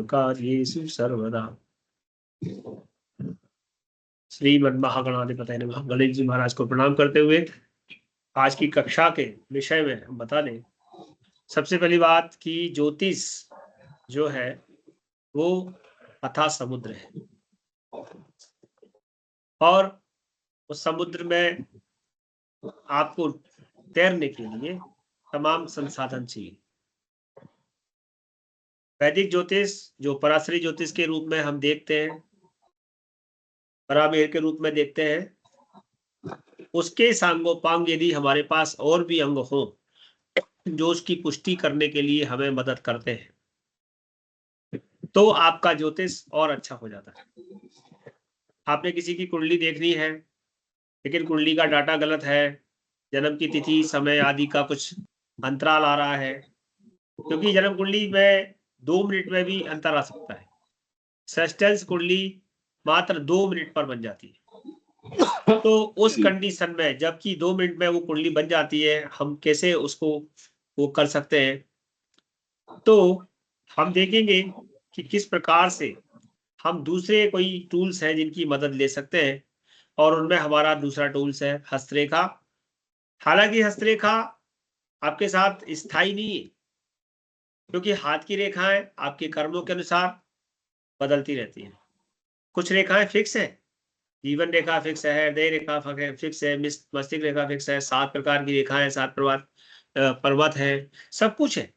कार्येषु सर्वदा। श्रीमद् महागणाधिपतये नमः। गणेश जी महाराज को प्रणाम करते हुए आज की कक्षा के विषय में हम बता दें। सबसे पहली बात कि ज्योतिष जो है वो अथाह समुद्र है और उस समुद्र में आपको तैरने के लिए तमाम संसाधन चाहिए। वैदिक ज्योतिष जो पराशरी ज्योतिष के रूप में हम देखते हैं, परामेर के रूप में देखते हैं, उसके सांगोपांग यदि हमारे पास और भी अंग हो जो उसकी पुष्टि करने के लिए हमें मदद करते हैं तो आपका ज्योतिष और अच्छा हो जाता है। आपने किसी की कुंडली देखनी है लेकिन कुंडली का डाटा गलत है, जन्म की तिथि समय आदि का कुछ अंतराल आ रहा है, क्योंकि जन्म कुंडली में 2 मिनट में भी अंतर आ सकता है। सेस्टेंस कुंडली मात्र 2 मिनट पर बन जाती है। तो उस कंडीशन में जबकि 2 मिनट में वो कुंडली बन जाती है, हम कैसे उसको वो कर सकते हैं? तो हम देखेंगे कि किस प्रकार से हम दूसरे कोई टूल्स हैं जिनकी मदद ले सकते हैं, और उनमें हमारा दूसरा टूल्स है हस्तरेखा। हालांकि हस्तरेखा आपके साथ स्थायी नहीं है, क्योंकि हाथ की रेखाएं आपके कर्मों के अनुसार बदलती रहती हैं। कुछ रेखाएं फिक्स है, जीवन रेखा फिक्स है, हृदय रेखा फिक्स है, मस्तिष्क रेखा फिक्स है, 7 प्रकार की रेखाएं, 7 पर्वत है, सब कुछ है,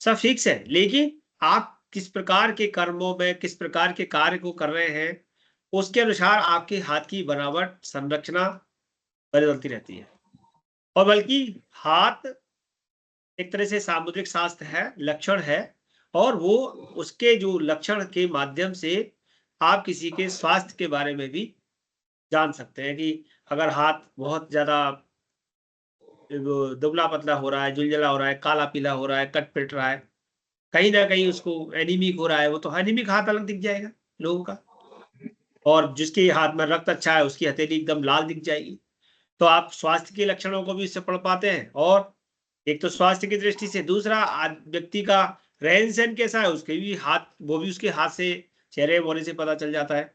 सब फिक्स है। लेकिन आप किस प्रकार के कर्मों में किस प्रकार के कार्य को कर रहे हैं उसके अनुसार आपके हाथ की बनावट संरचना बदलती रहती है। और बल्कि हाथ एक तरह से सामुद्रिक शास्त्र है, लक्षण है, और वो उसके जो लक्षण के माध्यम से आप किसी के स्वास्थ्य के बारे में भी जान सकते हैं कि अगर हाथ बहुत ज्यादा दुबला पतला हो रहा है, जुलझला हो रहा है, काला पीला हो रहा है, कट पिट रहा है, कहीं ना कहीं उसको एनीमिक हो रहा है, वो तो एनीमिक हाथ अलग दिख जाएगा लोगों का। और जिसके हाथ में रक्त अच्छा है उसकी हथेली एकदम लाल दिख जाएगी। तो आप स्वास्थ्य के लक्षणों को भी इससे पढ़ पाते हैं। और एक तो स्वास्थ्य की दृष्टि से, दूसरा व्यक्ति का रहन सहन कैसा है उसके भी हाथ, वो भी उसके हाथ से, चेहरे बोने से पता चल जाता है।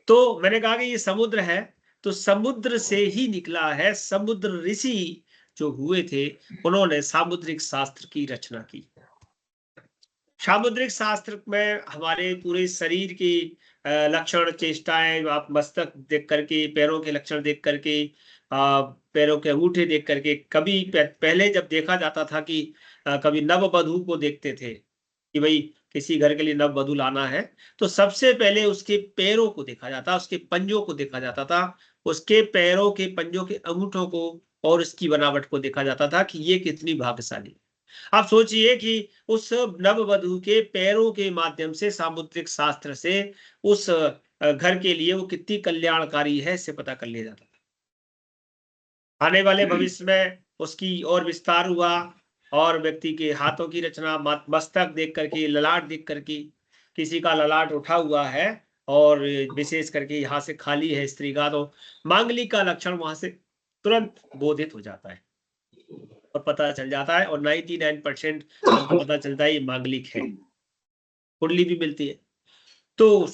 तो मैंने कहा कि ये समुद्र है, तो समुद्र से ही निकला है। समुद्र ऋषि जो हुए थे उन्होंने सामुद्रिक शास्त्र की रचना की। सामुद्रिक शास्त्र में हमारे पूरे शरीर की लक्षण, चेष्टाएं, आप मस्तक देख करके, पैरों के लक्षण देख करके, पैरों के अंगूठे देख करके, कभी पहले जब देखा जाता था कि कभी नववधू को देखते थे कि भाई किसी घर के लिए नववधू लाना है, तो सबसे पहले उसके पैरों को देखा जाता, उसके पंजों को देखा जाता था, उसके पैरों के पंजों के अंगूठों को और उसकी बनावट को देखा जाता था कि ये कितनी भाग्यशाली है। आप सोचिए कि उस नववधू के पैरों के माध्यम से सामुद्रिक शास्त्र से उस घर के लिए वो कितनी कल्याणकारी है इससे पता कर लिया जाता था। आने वाले भविष्य में उसकी और विस्तार हुआ, और व्यक्ति के हाथों की रचना, मस्तक देख करके, ललाट देख करके, किसी का ललाट उठा हुआ है और विशेष करके यहाँ से खाली है स्त्री का, तो मांगलिक का लक्षण वहां से तुरंत बोधित हो जाता है और पता चल जाता है। और 99% हमको पता चलता है ये मांगलिक है, कुंडली भी मिलती है। तो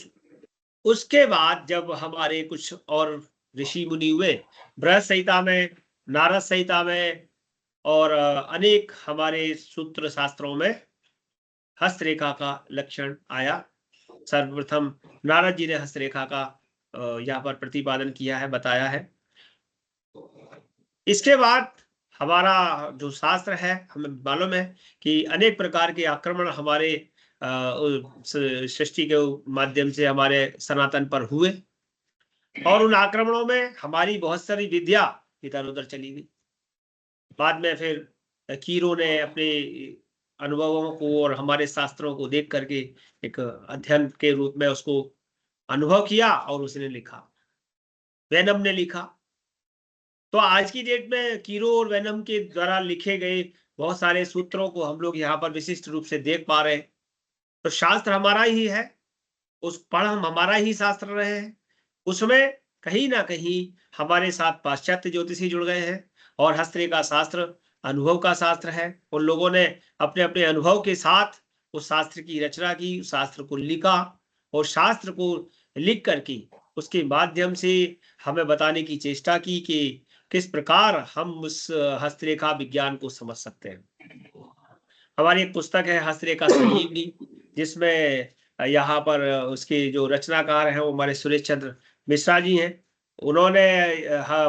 उसके बाद जब हमारे कुछ और ऋषि मुनि हुए, बृहत संहिता में, नारद संहिता में, और अनेक हमारे सूत्र शास्त्रों में हस्तरेखा का लक्षण आया। सर्वप्रथम नारद जी ने हस्तरेखा का यहाँ पर प्रतिपादन किया है, बताया है। इसके बाद हमारा जो शास्त्र है, हमें मालूम है कि अनेक प्रकार के आक्रमण हमारे सृष्टि के माध्यम से हमारे सनातन पर हुए, और उन आक्रमणों में हमारी बहुत सारी विद्या इधर उधर चली गई। बाद में फिर कीरों ने अपने अनुभवों को और हमारे शास्त्रों को देख करके एक अध्ययन के रूप में उसको अनुभव किया और उसने लिखा, वेनम ने लिखा। तो आज की डेट में कीरो और वेनम के द्वारा लिखे गए बहुत सारे सूत्रों को हम लोग यहाँ पर विशिष्ट रूप से देख पा रहे हैं। तो शास्त्र हमारा ही है, उस पढ़ हम हमारा ही शास्त्र रहे हैं, उसमें कहीं ना कहीं हमारे साथ पाश्चात्य ज्योतिषी जुड़ गए हैं। और हस्तरेखा शास्त्र अनुभव का शास्त्र है। उन लोगों ने अपने अपने अनुभव के साथ उस शास्त्र की रचना की, उस शास्त्र को लिखा और शास्त्र को लिख करके उसके माध्यम से हमें बताने की चेष्टा की कि किस प्रकार हम उस हस्तरेखा विज्ञान को समझ सकते हैं। हमारी एक पुस्तक है हस्तरेखा संजीवनी, जिसमें यहाँ पर उसके जो रचनाकार हैं वो हमारे सुरेश चंद्र मिश्रा जी हैं। उन्होंने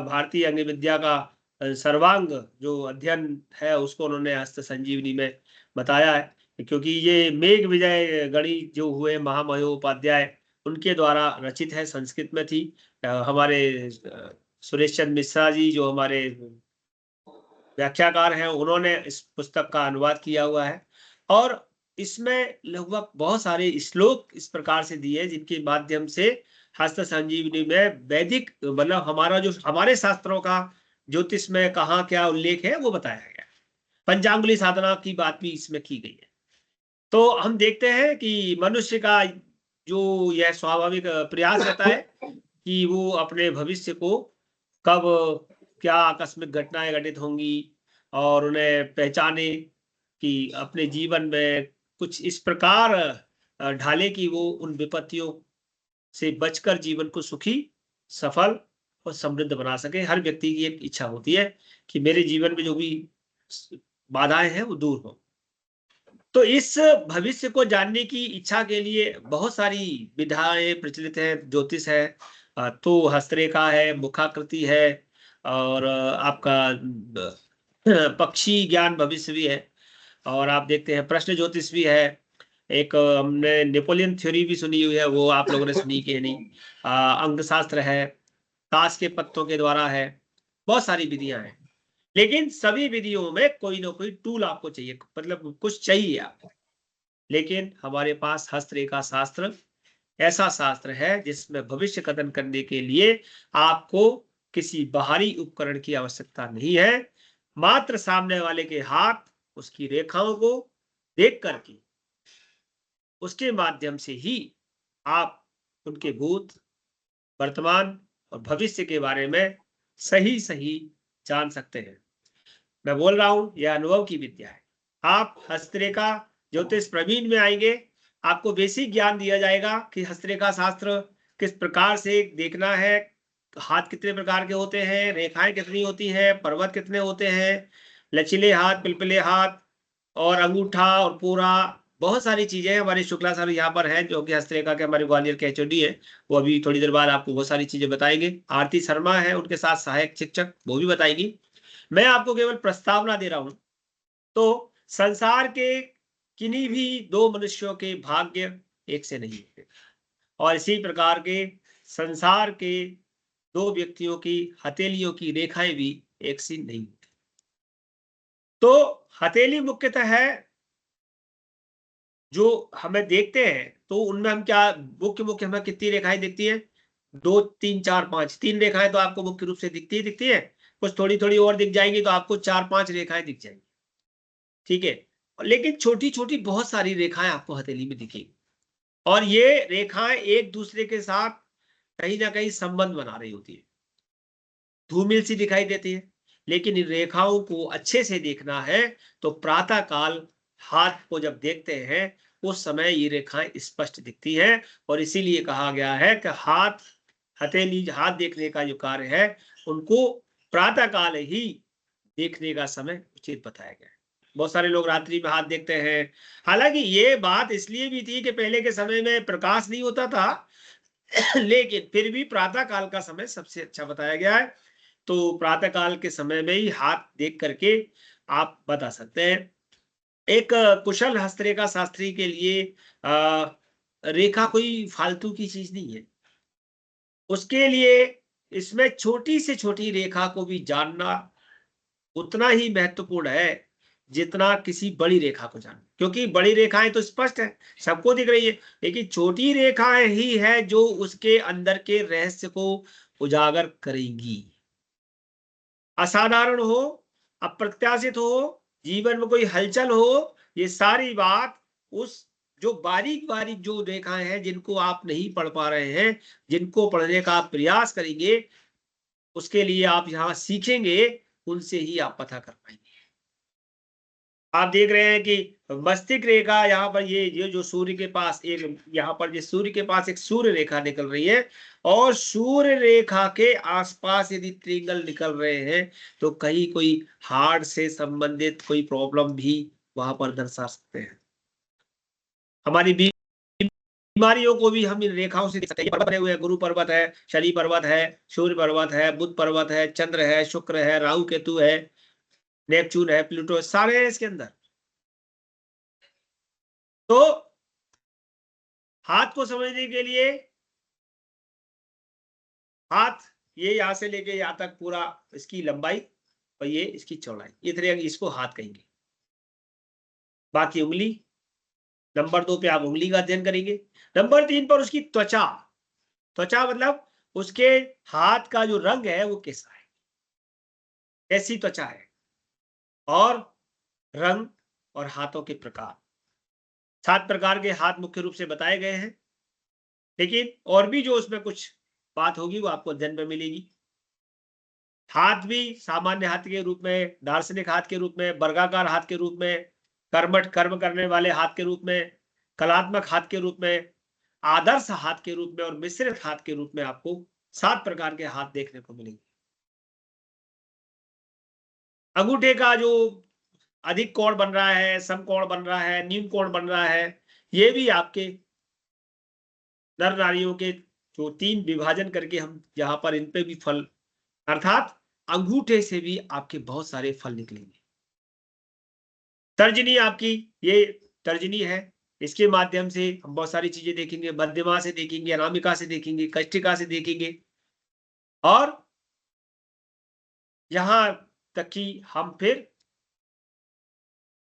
भारतीय अंग विद्या का सर्वांग जो अध्ययन है उसको उन्होंने हस्त संजीवनी में बताया है, क्योंकि ये मेघ विजय गणित जो हुए महामहोपाध्याय उनके द्वारा रचित है, संस्कृत में थी। हमारे सुरेश चंद्र मिश्रा जी जो हमारे व्याख्याकार हैं, उन्होंने इस पुस्तक का अनुवाद किया हुआ है और इसमें लगभग बहुत सारे श्लोक इस प्रकार से दिए जिनके माध्यम से हस्त संजीवनी में वैदिक मतलब हमारा जो हमारे शास्त्रों का ज्योतिष में कहाँ क्या उल्लेख है वो बताया गया है। पंचांगुली साधना की बात भी इसमें की गई है। तो हम देखते हैं कि मनुष्य का जो यह स्वाभाविक प्रयास रहता है कि वो अपने भविष्य को कब क्या आकस्मिक घटनाएं घटित होंगी और उन्हें पहचाने कि अपने जीवन में कुछ इस प्रकार ढाले कि वो उन विपत्तियों से बचकर जीवन को सुखी, सफल और समृद्ध बना सके। हर व्यक्ति की एक इच्छा होती है कि मेरे जीवन में जो भी बाधाएं हैं वो दूर हो। तो इस भविष्य को जानने की इच्छा के लिए बहुत सारी विधाएं प्रचलित है, ज्योतिष है, तो हस्तरेखा है, मुखाकृति है और आपका पक्षी ज्ञान भविष्य भी है और आप देखते हैं प्रश्न ज्योतिष भी है। एक हमने नेपोलियन थ्योरी भी सुनी हुई है, वो आप लोगों ने सुनी कि नहीं। अंक शास्त्र है, ताश के पत्तों के द्वारा है, बहुत सारी विधियां हैं। लेकिन सभी विधियों में कोई ना कोई टूल आपको चाहिए, मतलब कुछ चाहिए आपको। लेकिन हमारे पास हस्तरेखा शास्त्र ऐसा शास्त्र है जिसमें भविष्य कथन करने के लिए आपको किसी बाहरी उपकरण की आवश्यकता नहीं है। मात्र सामने वाले के हाथ, उसकी रेखाओं को देख करके उसके माध्यम से ही आप उनके भूत, वर्तमान और भविष्य के बारे में सही सही जान सकते हैं। मैं बोल रहा हूं यह अनुभव की विद्या है। आप हस्तरेखा ज्योतिष प्रवीण में आएंगे, आपको बेसिक ज्ञान दिया जाएगा कि हस्तरेखा शास्त्र किस प्रकार से देखना है, हाथ कितने प्रकार के होते हैं, रेखाएं कितनी होती हैं, पर्वत कितने होते हैं, लचीले हाथ, पिलपिले हाथ और अंगूठा और पूरा, बहुत सारी चीजें हमारे शुक्ला सर यहाँ पर हैं जो कि हस्तरेखा के हमारे ग्वालियर के एचओडी है। वो अभी थोड़ी देर बाद आपको बहुत सारी चीजें बताएंगे। आरती शर्मा है उनके साथ सहायक शिक्षक, वो भी बताएगी। मैं आपको केवल प्रस्तावना दे रहा हूं। तो संसार के किन्हीं भी दो मनुष्यों के भाग्य एक से नहीं होते और इसी प्रकार के संसार के दो व्यक्तियों की हथेलियों की रेखाएं भी एक सी नहीं होती। तो हथेली मुख्यतः है जो हमें देखते हैं तो उनमें हम क्या मुख्य मुख्य हमें कितनी रेखाएं दिखती है? 2 3 4 5 3 रेखाएं तो आपको मुख्य रूप से दिखती है। कुछ थोड़ी थोड़ी और दिख जाएंगी तो आपको 4-5 रेखाएं दिख जाएंगी, ठीक है। लेकिन छोटी छोटी बहुत सारी रेखाएं आपको हथेली में दिखेगी और ये रेखाएं एक दूसरे के साथ कहीं ना कहीं संबंध बना रही होती है, धूमिल सी दिखाई देती है। लेकिन इन रेखाओं को अच्छे से देखना है तो प्रातः काल हाथ को जब देखते हैं उस समय ये रेखाएं स्पष्ट दिखती हैं और इसीलिए कहा गया है कि हथेली हाथ देखने का जो कार्य है उनको प्रातः काल ही देखने का समय उचित बताया गया है। बहुत सारे लोग रात्रि में हाथ देखते हैं। हालांकि ये बात इसलिए भी थी कि पहले के समय में प्रकाश नहीं होता था लेकिन फिर भी प्रातः काल का समय सबसे अच्छा बताया गया है। तो प्रातः काल के समय में ही हाथ देख करके आप बता सकते हैं। एक कुशल हस्तरेखा शास्त्री के लिए रेखा कोई फालतू की चीज नहीं है। उसके लिए इसमें छोटी से छोटी रेखा को भी जानना उतना ही महत्वपूर्ण है जितना किसी बड़ी रेखा को जानना, क्योंकि बड़ी रेखाएं तो स्पष्ट है, सबको दिख रही है, लेकिन छोटी रेखाएं ही है जो उसके अंदर के रहस्य को उजागर करेंगी। असाधारण हो, अप्रत्याशित हो, जीवन में कोई हलचल हो, ये सारी बात उस जो बारीक बारीक जो रेखाएं हैं जिनको आप नहीं पढ़ पा रहे हैं, जिनको पढ़ने का आप प्रयास करेंगे, उसके लिए आप यहाँ सीखेंगे, उनसे ही आप पता कर पाएंगे। आप देख रहे हैं कि मस्तिष्क रेखा यहाँ पर ये जो सूर्य के पास एक, यहाँ पर जो सूर्य के पास एक सूर्य रेखा निकल रही है, और सूर्य रेखा के आसपास यदि ट्रायंगल निकल रहे हैं तो कहीं कोई हार्ट से संबंधित कोई प्रॉब्लम भी वहां पर दर्शा सकते हैं। हमारी बीमारियों को भी हम इन रेखाओं से देख सकते हैं। पर्वत बने हुए हैं, गुरु पर्वत है, शनि पर्वत है, सूर्य पर्वत है, बुध पर्वत है, चंद्र है, शुक्र है, राहु केतु है, नेपच्यून है, प्लूटो, सारे हैं इसके अंदर। तो हाथ को समझने के लिए, हाथ ये यहां से लेके यहां तक पूरा इसकी लंबाई और ये इसकी चौड़ाई, इतने इसको हाथ कहेंगे। बाकी उंगली, नंबर 2 पे आप उंगली का अध्ययन करेंगे। नंबर 3 पर उसकी त्वचा। त्वचा मतलब उसके हाथ का जो रंग है वो कैसा है, कैसी त्वचा है, और रंग और हाथों के प्रकार। 7 प्रकार के हाथ मुख्य रूप से बताए गए हैं, लेकिन और भी जो उसमें कुछ बात होगी वो आपको अध्ययन में मिलेगी। हाथ भी सामान्य हाथ के रूप में, दार्शनिक हाथ के रूप में, वर्गाकार हाथ के रूप में, कर्मठ कर्म करने वाले हाथ के रूप में, कलात्मक हाथ के रूप में, आदर्श हाथ के रूप में और मिश्रित हाथ के रूप में आपको 7 प्रकार के हाथ देखने को मिलेंगे। अंगूठे का जो अधिक कोण बन रहा है, समकोण बन रहा है, न्यून कोण बन रहा है, ये भी आपके नर नारियों के जो 3 विभाजन करके हम यहाँ पर इन पे भी फल, अर्थात अंगूठे से भी आपके बहुत सारे फल निकलेंगे। तर्जनी आपकी, ये तर्जनी है, इसके माध्यम से हम बहुत सारी चीजें देखेंगे। मध्यमा से देखेंगे, अनामिका से देखेंगे, कष्टिका से देखेंगे, और यहां तक कि हम फिर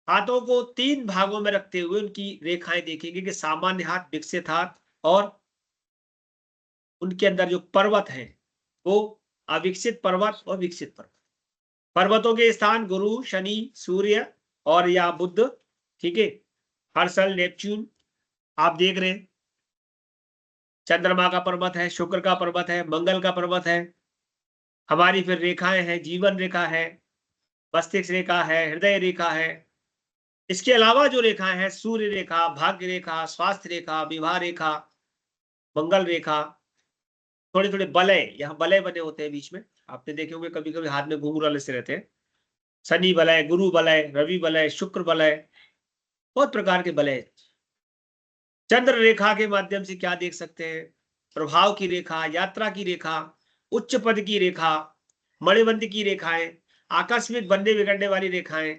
हाथों को 3 भागों में रखते हुए उनकी रेखाएं देखेंगे कि सामान्य हाथ, विकसित हाथ, और उनके अंदर जो पर्वत है वो अविकसित पर्वत और विकसित पर्वत। पर्वतों के स्थान गुरु, शनि, सूर्य और या बुध, ठीक है, हर्षल, नेपच्यून आप देख रहे हैं। चंद्रमा का पर्वत है, शुक्र का पर्वत है, मंगल का पर्वत है। हमारी फिर रेखाएं हैं, जीवन रेखा है, मस्तिष्क रेखा है, हृदय रेखा है। इसके अलावा जो रेखाएं हैं, सूर्य रेखा, भाग्य रेखा, स्वास्थ्य रेखा, विवाह रेखा, मंगल रेखा, थोड़े थोड़े बलय, यहाँ बलय बने होते हैं बीच में, आपने देखे होंगे कभी कभी हाथ में घुंघरू से रहते हैं। शनि बलय, गुरु बलय, रवि बलय, शुक्र बलय, बहुत प्रकार के बलय। चंद्र रेखा के माध्यम से क्या देख सकते हैं, प्रभाव की रेखा, यात्रा की रेखा, उच्च पद की रेखा, मणिबंध की रेखाएं, आकस्मिक बनने बिगड़ने वाली रेखाएं,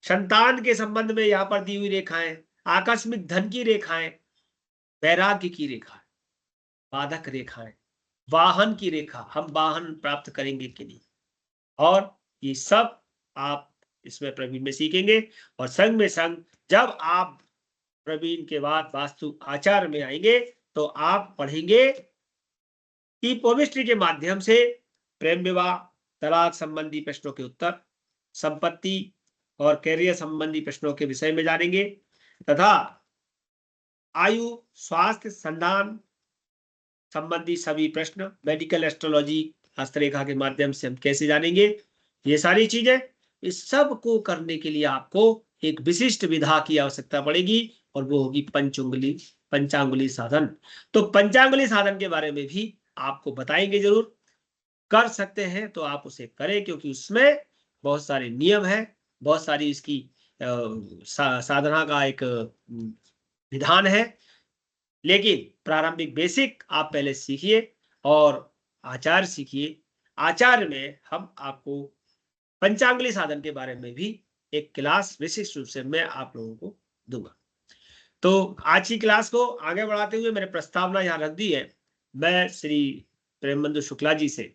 संतान के संबंध में यहाँ पर दी हुई रेखाएं, आकस्मिक धन की रेखाएं, वैराग्य की रेखा, बाधक रेखाएं, वाहन की रेखा, हम वाहन प्राप्त करेंगे कि नहीं, और ये सब आप इसमें प्रवीण में सीखेंगे। और संग में संग जब आप प्रवीण के बाद वास्तु आचार में आएंगे तो आप पढ़ेंगे कि पोमिस्ट्री के माध्यम से प्रेम विवाह, तलाक संबंधी प्रश्नों के उत्तर, संपत्ति और कैरियर संबंधी प्रश्नों के विषय में जानेंगे, तथा आयु, स्वास्थ्य, संतान संबंधी सभी प्रश्न, मेडिकल एस्ट्रोलॉजी, हस्तरेखा के माध्यम से हम कैसे जानेंगे, ये सारी चीजें। इस सब को करने के लिए आपको एक विशिष्ट विधा की आवश्यकता पड़ेगी, और वो होगी पंचांगुली साधन। तो पंचांगुली साधन के बारे में भी आपको बताएंगे, जरूर कर सकते हैं तो आप उसे करें, क्योंकि उसमें बहुत सारे नियम है, बहुत सारी इसकी साधना का एक विधान है। लेकिन प्रारंभिक बेसिक आप पहले सीखिए और आचार सीखिए। आचार में हम आपको पंचांगुली साधन के बारे में भी एक क्लास विशिष्ट रूप से मैं आप लोगों को दूंगा। तो आज की क्लास को आगे बढ़ाते हुए मैंने प्रस्तावना यहाँ रख दी है। मैं श्री प्रेमबंधु शुक्ला जी से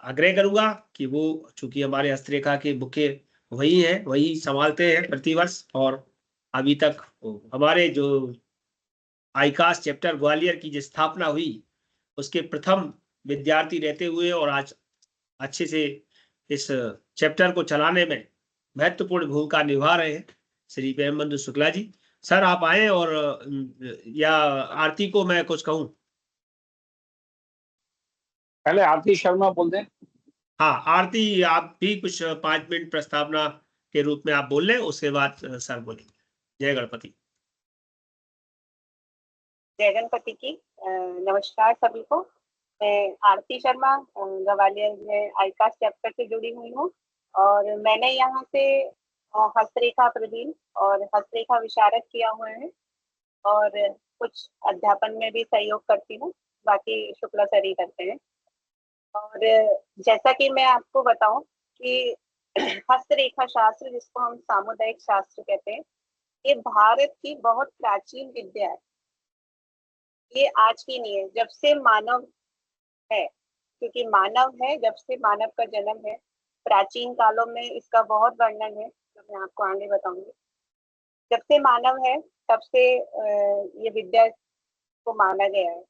आग्रह करूंगा कि वो, चूंकि हमारे हस्तरेखा के मुख्य वही हैं, वही संभालते हैं प्रतिवर्ष, और अभी तक हमारे जो आईकास चैप्टर ग्वालियर की जो स्थापना हुई उसके प्रथम विद्यार्थी रहते हुए, और आज अच्छे से इस चैप्टर को चलाने में महत्वपूर्ण भूमिका निभा रहे हैं श्री प्रेमबंधु शुक्ला जी। सर आप आए, और या आरती को मैं कुछ कहूं? पहले आरती शर्मा बोल दें। हाँ, आरती आप भी कुछ 5 मिनट प्रस्तावना के रूप में आप बोल लें, उसके बाद सर बोलेंगे। जय गणपति। जय गणपति की नमस्कार सभी को। मैं आरती शर्मा ग्वालियर में आईकास्ट चैप्टर से जुड़ी हुई हूँ और मैंने यहाँ से हस्तरेखा प्रवीण और हस्तरेखा विशारद किया हुए हैं और कुछ अध्यापन में भी सहयोग करती हूँ, बाकी शुक्ला सर ही करते हैं। और जैसा कि मैं आपको बताऊं कि हस्तरेखा शास्त्र, जिसको हम सामुदायिक शास्त्र कहते हैं, ये भारत की बहुत प्राचीन विद्या है। ये आज की नहीं है, जब से मानव है, क्योंकि मानव है, जब से मानव का जन्म है। प्राचीन कालों में इसका बहुत वर्णन है, जो मैं आपको आगे बताऊंगी। जब से मानव है तब से ये विद्या को माना गया है,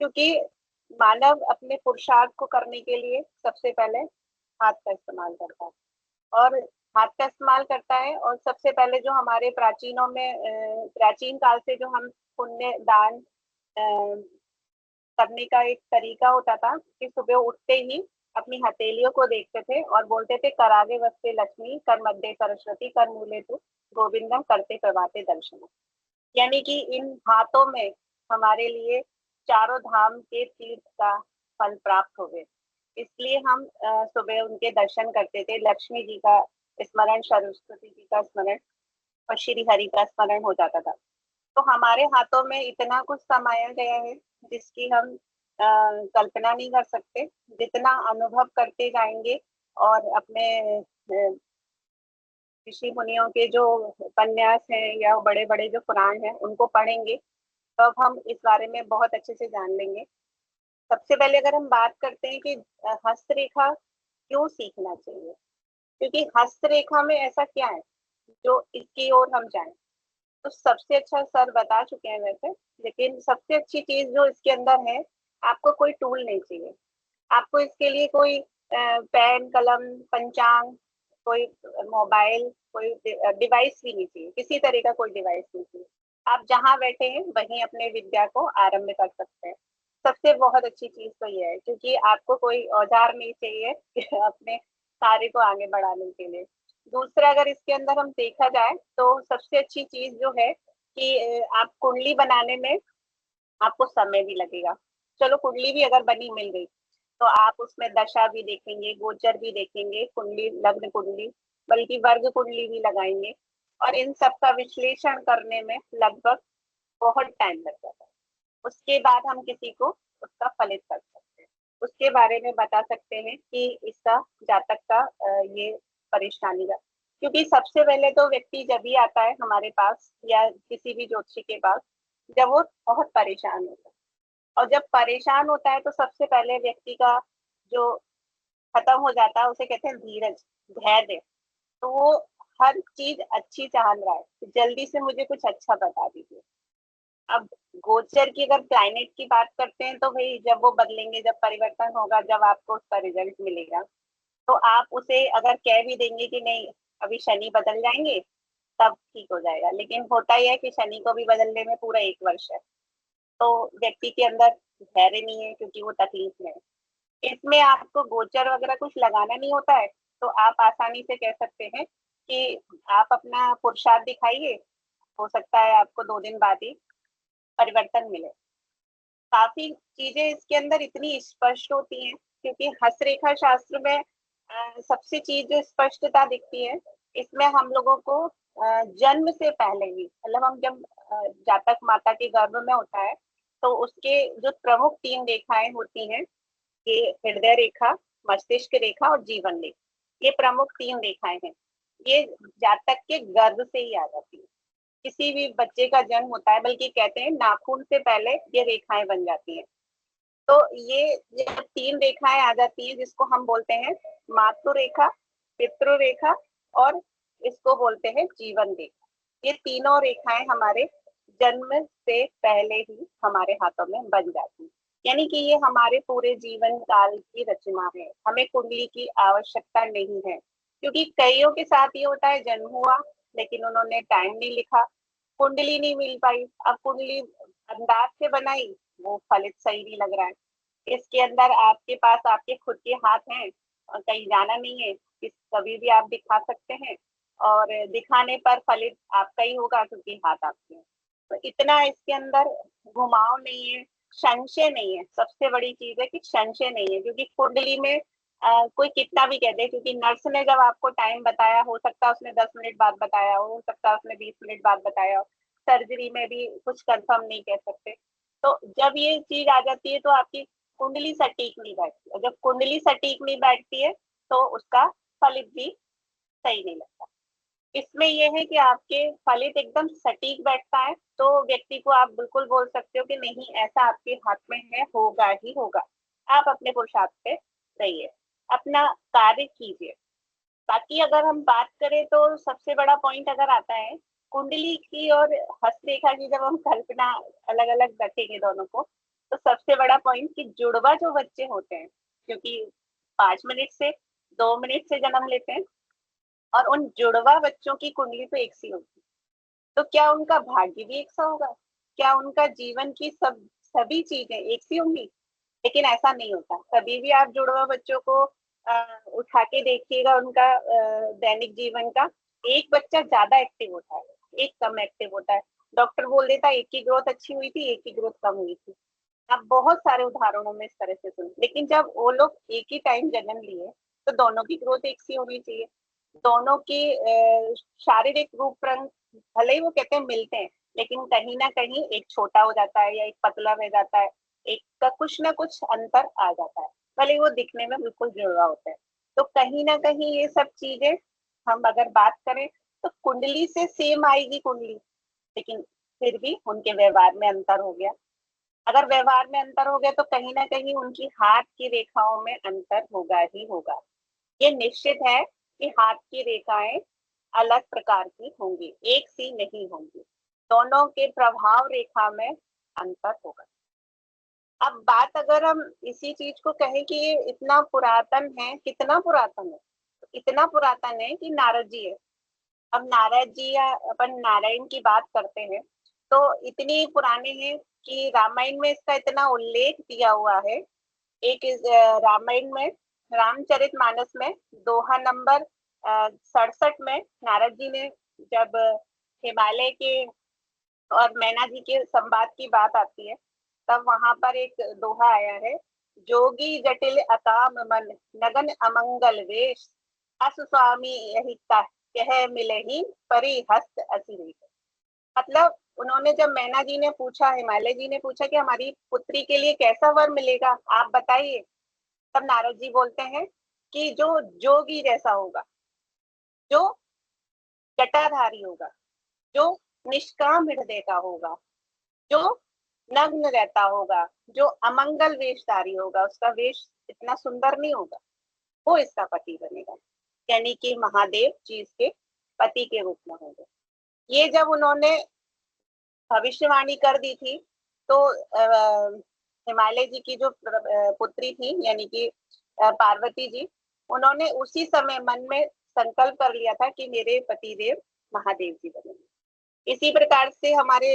क्योंकि मानव अपने पुरुषार्थ को करने के लिए सबसे पहले हाथ का इस्तेमाल करता है और हाथ का इस्तेमाल करता है। और सबसे पहले जो हमारे प्राचीनों में प्राचीन काल से जो हम पुण्य दान करने का एक तरीका होता था कि सुबह उठते ही अपनी हथेलियों को देखते थे और बोलते थे, करागे वस्ते लक्ष्मी, कर मध्य सरस्वती, कर मूले तू गोविंदम, करते प्रभाते दर्शन। यानी कि इन हाथों में हमारे लिए चारों धाम के तीर्थ का फल प्राप्त हो गए। इसलिए हम सुबह उनके दर्शन करते थे। लक्ष्मी जी का स्मरण, सरस्वती जी का स्मरण और श्री हरि का स्मरण हो जाता था। तो हमारे हाथों में इतना कुछ समाया गया है जिसकी हम कल्पना नहीं कर सकते। जितना अनुभव करते जाएंगे और अपने ऋषि मुनियों के जो उपन्यास हैं या बड़े बड़े जो पुराण हैं उनको पढ़ेंगे, तब हम इस बारे में बहुत अच्छे से जान लेंगे। सबसे पहले अगर हम बात करते हैं कि हस्तरेखा क्यों सीखना चाहिए, क्योंकि हस्तरेखा में ऐसा क्या है जो इसकी ओर हम जाएं। तो सबसे अच्छा सर बता चुके हैं वैसे, लेकिन सबसे अच्छी चीज जो इसके अंदर है, आपको कोई टूल नहीं चाहिए। आपको इसके लिए कोई पेन कलम पंचांग, कोई मोबाइल, कोई डिवाइस भी नहीं चाहिए, किसी तरह का कोई डिवाइस नहीं चाहिए। आप जहाँ बैठे हैं वहीं अपने विद्या को आरंभ कर सकते हैं। सबसे बहुत अच्छी चीज तो ये है, क्योंकि आपको कोई औजार नहीं चाहिए अपने कार्य को आगे बढ़ाने के लिए। दूसरा, अगर इसके अंदर हम देखा जाए तो सबसे अच्छी चीज जो है कि आप कुंडली बनाने में आपको समय भी लगेगा। चलो कुंडली भी अगर बनी मिल गई तो आप उसमें दशा भी देखेंगे, गोचर भी देखेंगे, कुंडली, लग्न कुंडली, बल्कि वर्ग कुंडली भी लगाएंगे और इन सब का विश्लेषण करने में लगभग बहुत टाइम लग जाता है। उसके बाद हम किसी को उसका फलित कर सकते हैं, उसके बारे में बता सकते हैं कि इसका जातक का ये परेशानी का। क्योंकि सबसे पहले तो व्यक्ति जब भी आता है हमारे पास या किसी भी ज्योतिषी के पास, जब वो बहुत परेशान होता है, और जब परेशान होता है तो सबसे पहले व्यक्ति का जो खत्म हो जाता है उसे कहते हैं धीरज, धैर्य। तो वो हर चीज अच्छी चाह रहा है, जल्दी से मुझे कुछ अच्छा बता दीजिए। अब गोचर की अगर प्लैनेट की बात करते हैं तो भाई जब वो बदलेंगे, जब परिवर्तन होगा, जब आपको उसका रिजल्ट मिलेगा, तो आप उसे अगर कह भी देंगे कि नहीं अभी शनि बदल जाएंगे तब ठीक हो जाएगा, लेकिन होता ही है कि शनि को भी बदलने में पूरा 1 वर्ष है। तो व्यक्ति के अंदर धैर्य नहीं है क्योंकि वो तकलीफ में है। इसमें आपको गोचर वगैरह कुछ लगाना नहीं होता है, तो आप आसानी से कह सकते हैं कि आप अपना पुरुषार्थ दिखाइए, हो सकता है आपको 2 दिन बाद ही परिवर्तन मिले। काफी चीजें इसके अंदर इतनी स्पष्ट होती हैं, क्योंकि हस्तरेखा शास्त्र में सबसे चीज जो स्पष्टता दिखती है, इसमें हम लोगों को जन्म से पहले ही, मतलब हम जब जातक माता के गर्भ में होता है तो उसके जो प्रमुख 3 रेखाएं होती हैं, ये हृदय रेखा, मस्तिष्क रेखा और जीवन रेखा, ये प्रमुख 3 रेखाएं हैं। ये जातक के गर्भ से ही आ जाती है। किसी भी बच्चे का जन्म होता है, बल्कि कहते हैं नाखून से पहले ये रेखाएं बन जाती हैं। तो ये जब 3 रेखाएं आ जाती हैं, जिसको हम बोलते हैं मातृ रेखा, पितृ रेखा और इसको बोलते हैं जीवन रेखा, ये तीनों रेखाएं हमारे जन्म से पहले ही हमारे हाथों में बन जाती हैं। यानी कि ये हमारे पूरे जीवन काल की रचना है, हमें कुंडली की आवश्यकता नहीं है। क्योंकि कईयों के साथ ये होता है, जन्म हुआ लेकिन उन्होंने टाइम नहीं लिखा, कुंडली नहीं मिल पाई, अब कुंडली अंदाज से बनाई, वो फलित सही नहीं लग रहा है। इसके अंदर आपके पास आपके खुद के हाथ हैं और कहीं जाना नहीं है, कभी भी आप दिखा सकते हैं और दिखाने पर फलित आपका ही होगा क्योंकि हाथ आपके हैं। तो इतना इसके अंदर घुमाव नहीं है, संशय नहीं है। सबसे बड़ी चीज है कि संशय नहीं है, क्योंकि कुंडली में कोई कितना भी कह दे, क्योंकि नर्स ने जब आपको टाइम बताया, हो सकता है उसने 10 मिनट बाद बताया हो सकता है उसने 20 मिनट बाद बताया हो। सर्जरी में भी कुछ कंफर्म नहीं कह सकते। तो जब ये चीज आ जाती है तो आपकी कुंडली सटीक नहीं बैठती, और जब कुंडली सटीक नहीं बैठती है तो उसका फलित भी सही नहीं लगता। इसमें ये है कि आपके फलित एकदम सटीक बैठता है तो व्यक्ति को आप बिल्कुल बोल सकते हो कि नहीं, ऐसा आपके हाथ में है, होगा ही होगा। आप अपने पुरुषार्थ पे रहिए, अपना कार्य कीजिए। बाकी अगर हम बात करें तो सबसे बड़ा पॉइंट अगर आता है कुंडली की और हस्तरेखा की, जब हम कल्पना अलग अलग रखेंगे दोनों को, तो सबसे बड़ा पॉइंट कि जुड़वा जो बच्चे होते हैं, क्योंकि 5 मिनट से 2 मिनट से जन्म लेते हैं, और उन जुड़वा बच्चों की कुंडली तो एक सी होगी, तो क्या उनका भाग्य भी एक सा होगा? क्या उनका जीवन की सभी चीजें एक सी होंगी? लेकिन ऐसा नहीं होता। कभी भी आप जुड़वा बच्चों को उठा के देखिएगा, उनका दैनिक जीवन का, एक बच्चा ज्यादा एक्टिव होता है, एक कम एक्टिव होता है। डॉक्टर बोल देता है एक की ग्रोथ अच्छी हुई थी, एक की ग्रोथ कम हुई थी। आप बहुत सारे उदाहरणों में इस तरह से सुने। लेकिन जब वो लोग एक ही टाइम जन्म लिए तो दोनों की ग्रोथ एक सी होनी चाहिए। दोनों की शारीरिक रूप रंग भले ही वो कहते हैं मिलते हैं, लेकिन कहीं ना कहीं एक छोटा हो जाता है या एक पतला रह जाता है, एक का कुछ ना कुछ अंतर आ जाता है, भले ही वो दिखने में बिल्कुल जुड़वा होता है। तो कहीं ना कहीं ये सब चीजें हम अगर बात करें तो कुंडली से सेम आएगी कुंडली, लेकिन फिर भी उनके व्यवहार में अंतर हो गया। अगर व्यवहार में अंतर हो गया तो कहीं ना कहीं उनकी हाथ की रेखाओं में अंतर होगा ही होगा। ये निश्चित है कि हाथ की रेखाएं अलग प्रकार की होंगी, एक सी नहीं होंगी। दोनों के प्रभाव रेखा में अंतर होगा। अब बात अगर हम इसी चीज को कहें कि ये इतना पुरातन है, कितना पुरातन है? इतना पुरातन है कि नारद जी है। अब नारद जी या अपन नारायण की बात करते हैं तो इतनी पुराने हैं कि रामायण में इसका इतना उल्लेख दिया हुआ है। एक रामायण में, रामचरितमानस में दोहा नंबर 67 में नारद जी ने जब हिमालय के और मैना जी के संवाद की बात आती है, तब वहां पर एक दोहा आया है, जोगी जटिल अकाम मन नगन अमंगल वेश अस स्वामी यही कह मिले ही परि हस्त असिरेश। मतलब उन्होंने, जब मैना जी ने पूछा, हिमालय जी ने पूछा कि हमारी पुत्री के लिए कैसा वर मिलेगा, आप बताइए, तब नारद जी बोलते हैं कि जो जोगी जैसा होगा, जो जटाधारी होगा, जो निष्काम हृदय का होगा, जो नग्न रहता होगा, जो अमंगल वेशधारी होगा, उसका वेश इतना सुंदर नहीं होगा, वो इसका पति बनेगा। यानी कि महादेव जी इसके पति के रूप में होंगे। ये जब उन्होंने भविष्यवाणी कर दी थी तो हिमालय जी की जो पुत्री थी यानी कि पार्वती जी, उन्होंने उसी समय मन में संकल्प कर लिया था कि मेरे पतिदेव महादेव जी बनेंगे। इसी प्रकार से हमारे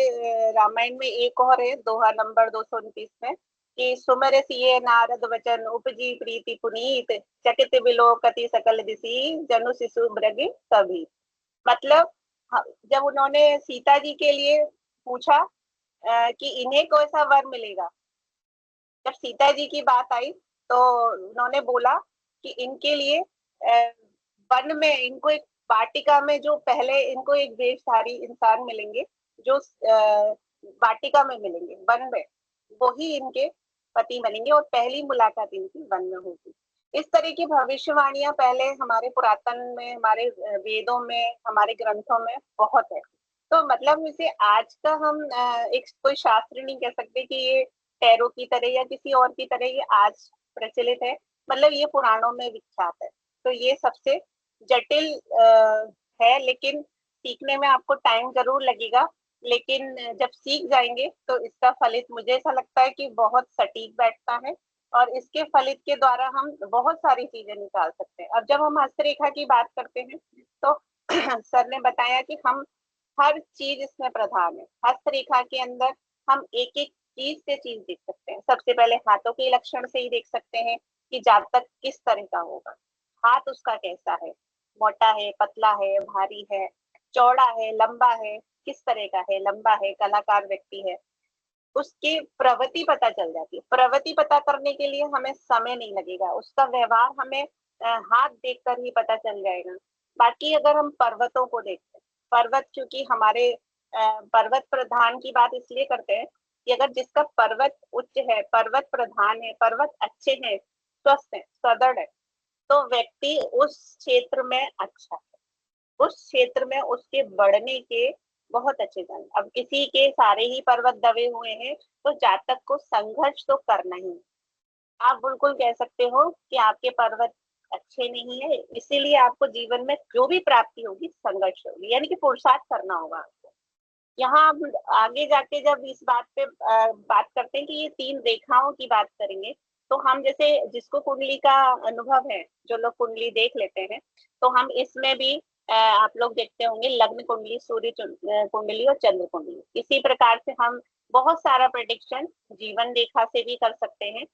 रामायण में एक और है दोहा नंबर 229 में कि सुमर सिए नारद वचन उपजी प्रीति पुनीत चकित बिलोकति सकल दिसी जनु शिशु मृग सभी। मतलब जब उन्होंने सीता जी के लिए पूछा कि इन्हें कैसा वर मिलेगा, जब सीता जी की बात आई तो उन्होंने बोला कि इनके लिए वन में, इनको एक वाटिका में, जो पहले इनको एक वेशधारी इंसान मिलेंगे जो वाटिका में मिलेंगे वन में, वही इनके पति बनेंगे और पहली मुलाकात इनकी वन में होगी। इस तरह की भविष्यवाणियां पहले हमारे पुरातन में, हमारे वेदों में, हमारे ग्रंथों में बहुत है। तो मतलब इसे आज का हम एक कोई शास्त्र नहीं कह सकते कि ये टैरो की तरह या किसी और की तरह ये आज प्रचलित है। मतलब ये पुराणों में विख्यात है। तो ये सबसे जटिल है, लेकिन सीखने में आपको टाइम जरूर लगेगा। लेकिन जब सीख जाएंगे तो इसका फलित मुझे ऐसा लगता है कि बहुत सटीक बैठता है और इसके फलित के द्वारा हम बहुत सारी चीजें निकाल सकते हैं। अब जब हम हस्तरेखा की बात करते हैं तो सर ने बताया कि हम हर चीज इसमें प्रधान है। हस्तरेखा के अंदर हम एक एक चीज से चीज देख सकते हैं। सबसे पहले हाथों के लक्षण से ही देख सकते हैं कि जातक किस तरह का होगा, हाथ उसका कैसा है, मोटा है, पतला है, भारी है, चौड़ा है, लंबा है, किस तरह का है, लंबा है, कलाकार व्यक्ति है, उसकी प्रवृत्ति पता चल जाती है। प्रवृत्ति पता करने के लिए हमें समय नहीं लगेगा, उसका व्यवहार हमें हाथ देखकर ही पता चल जाएगा। बाकी अगर हम पर्वतों को देखते हैं, पर्वत क्योंकि हमारे पर्वत प्रधान की बात इसलिए करते हैं कि अगर जिसका पर्वत उच्च है, पर्वत प्रधान है, पर्वत अच्छे हैं, स्वस्थ है, सदृढ़ है, तो व्यक्ति उस क्षेत्र में अच्छा है, उस क्षेत्र में उसके बढ़ने के बहुत अच्छे चांस। अब किसी के सारे ही पर्वत दबे हुए हैं तो जातक को संघर्ष तो करना ही है। आप बिल्कुल कह सकते हो कि आपके पर्वत अच्छे नहीं है, इसीलिए आपको जीवन में जो भी प्राप्ति होगी संघर्ष होगी, यानी कि पुरुषार्थ करना होगा आपको। यहाँ हम आगे जाके जब इस बात पे बात करते हैं कि ये 3 रेखाओं की बात करेंगे, तो हम जैसे जिसको कुंडली का अनुभव है, जो लोग कुंडली देख लेते हैं, तो हम इसमें भी आप लोग देखते होंगे लग्न कुंडली, सूर्य कुंडली और चंद्र कुंडली। इसी प्रकार से हम बहुत सारा प्रेडिक्शन जीवन रेखा से भी कर सकते हैं,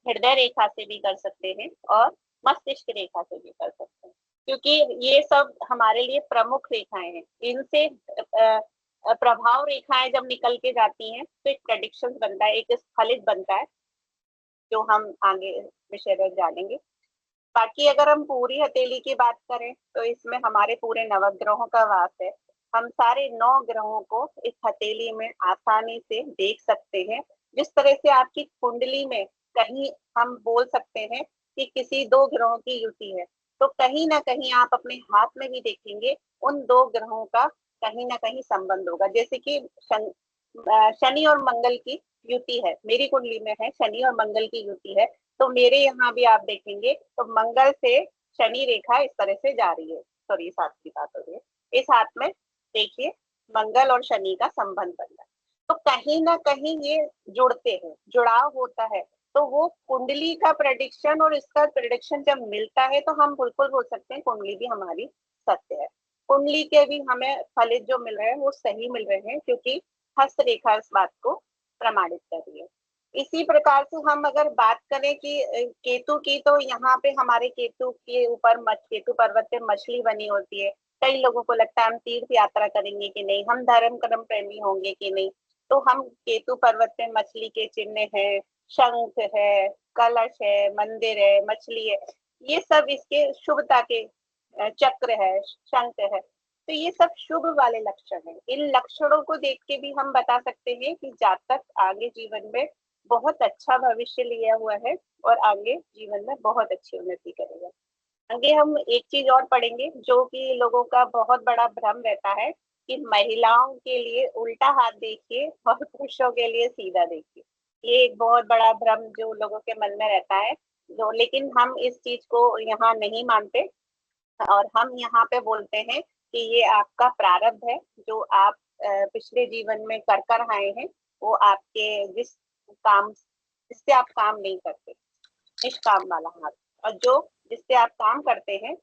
हृदय रेखा से भी कर सकते हैं और मस्तिष्क रेखा से भी कर सकते हैं, क्योंकि ये सब हमारे लिए प्रमुख रेखाएं हैं। इनसे प्रभाव रेखाएं जब निकल के जाती हैं तो एक प्रेडिक्शन बनता है, एक स्खलित बनता है, जो हम आगे विषय में जानेंगे। बाकी अगर हम पूरी हथेली की बात करें तो इसमें हमारे पूरे नवग्रहों का वास है। हम सारे 9 ग्रहों को इस हथेली में आसानी से देख सकते हैं। जिस तरह से आपकी कुंडली में कहीं हम बोल सकते हैं कि किसी 2 ग्रहों की युति है, तो कहीं ना कहीं आप अपने हाथ में भी देखेंगे उन 2 ग्रहों का कहीं ना कहीं संबंध होगा। जैसे कि शनि और मंगल की युति है, मेरी कुंडली में है शनि और मंगल की युति है, तो मेरे यहाँ भी आप देखेंगे तो मंगल से शनि रेखा इस तरह से जा रही है। सॉरी, इस हाथ की बात हो रही है, इस हाथ में देखिए मंगल और शनि का संबंध बन रहा है, तो कहीं ना कहीं ये जुड़ते हैं, जुड़ाव होता है। तो वो कुंडली का प्रेडिक्शन और इसका प्रेडिक्शन जब मिलता है तो हम बिल्कुल बोल सकते हैं कुंडली भी हमारी सत्य है। कुंडली के भी हमें फलित जो मिल रहे हैं वो सही मिल रहे हैं, क्योंकि हस्त रेखा इस बात को प्रमाणित कर रही है। इसी प्रकार से हम अगर बात करें कि केतु की, तो यहाँ पे हमारे केतु के ऊपर केतु पर्वत पे मछली बनी होती है। कई लोगों को लगता है हम तीर्थ यात्रा करेंगे कि नहीं, हम धर्म कर्म प्रेमी होंगे कि नहीं, तो हम केतु पर्वत पे मछली के चिन्ह है, शंख है, कलश है, मंदिर है, मछली है, ये सब इसके शुभता के चक्र है, शंख है, तो ये सब शुभ वाले लक्षण हैं। इन लक्षणों को देख के भी हम बता सकते हैं कि जातक आगे जीवन में बहुत अच्छा भविष्य लिया हुआ है और आगे जीवन में बहुत अच्छी उन्नति करेगा। आगे हम एक चीज और पढ़ेंगे जो कि लोगों का बहुत बड़ा भ्रम रहता है कि महिलाओं के लिए उल्टा हाथ देखिए और पुरुषों के लिए सीधा देखिए। ये एक बहुत बड़ा भ्रम जो लोगों के मन में रहता है, जो लेकिन हम इस चीज को यहाँ नहीं मानते और हम यहाँ पे बोलते हैं कि ये आपका प्रारब्ध है, जो आप पिछले जीवन में कर कर आए हैं, वो आपके जिससे आप काम नहीं करते, निष्काम वाला हाथ, और जो जिससे आप काम करते हैं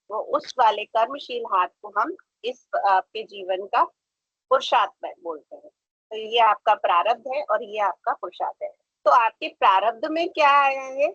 वो उस वाले कर्मशील हाथ को हम इस आपके जीवन का पुरुषार्थ में बोलते हैं। तो ये आपका प्रारब्ध है और ये आपका पुरुषार्थ है। तो आपके प्रारब्ध में क्या आया है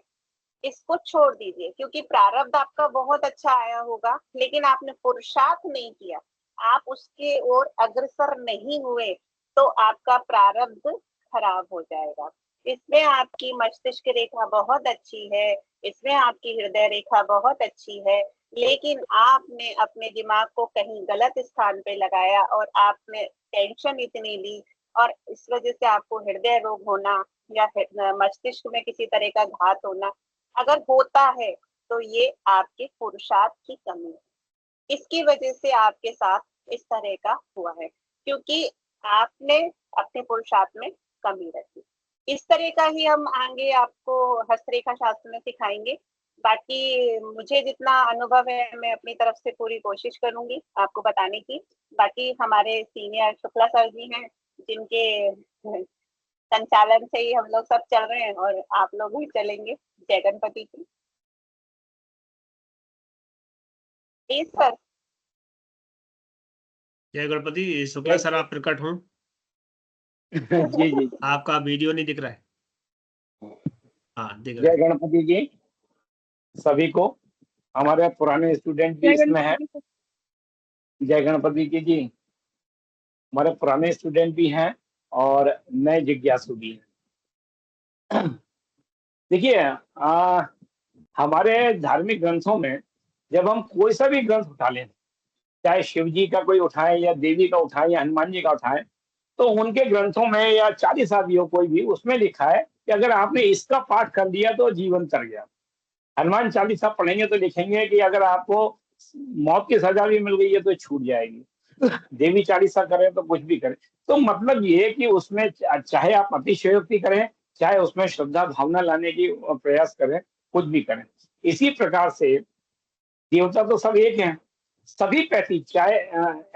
इसको छोड़ दीजिए, क्योंकि प्रारब्ध आपका बहुत अच्छा आया होगा लेकिन आपने पुरुषार्थ नहीं किया, आप उसके ओर अग्रसर नहीं हुए, तो आपका प्रारब्ध खराब हो जाएगा। इसमें आपकी मस्तिष्क रेखा बहुत अच्छी है, इसमें आपकी हृदय रेखा बहुत अच्छी है, लेकिन आपने अपने दिमाग को कहीं गलत स्थान पे लगाया और आपने टेंशन इतनी ली और इस वजह से आपको हृदय रोग होना या मस्तिष्क में किसी तरह का घात होना अगर होता है तो ये आपके पुरुषार्थ की कमी है। इसकी वजह से आपके साथ इस तरह का हुआ है, क्योंकि आपने अपने पुरुषार्थ में कमी रखी। इस तरह का ही हम आगे आपको हस्तरेखा शास्त्र में सिखाएंगे। बाकी मुझे जितना अनुभव है मैं अपनी तरफ से पूरी कोशिश करूंगी आपको बताने की। बाकी हमारे सीनियर शुक्ला सर जी हैं जिनके संचालन से ही हम लोग सब चल रहे हैं और आप लोग भी चलेंगे। जय गणपति की। सर जय गणपति। शुक्ला सर आप प्रकट हों। जी जी आपका वीडियो नहीं दिख रहा है। हाँ दिख रहा जय है। गणपति जी सभी को। हमारे पुराने स्टूडेंट भी इसमें है। जय गणपति की जी। हमारे पुराने स्टूडेंट भी हैं और नए जिज्ञासु भी हैं। देखिए, हमारे धार्मिक ग्रंथों में जब हम कोई सा भी ग्रंथ उठा लें, चाहे शिव जी का कोई उठाएं या देवी का उठाएं या हनुमान जी का उठाएं, तो उनके ग्रंथों में या 40 आदि हो कोई भी, उसमें लिखा है कि अगर आपने इसका पाठ कर लिया तो जीवन तर गया। हनुमान चालीसा पढ़ेंगे तो लिखेंगे कि अगर आपको मौत की सजा भी मिल गई है तो छूट जाएगी। देवी चालीसा करें तो कुछ भी करें। तो मतलब ये है कि उसमें चाहे आप अतिशयोक्ति करें, चाहे उसमें श्रद्धा भावना लाने की प्रयास करें, कुछ भी करें। इसी प्रकार से देवता तो सब एक हैं, सभी पैती, चाहे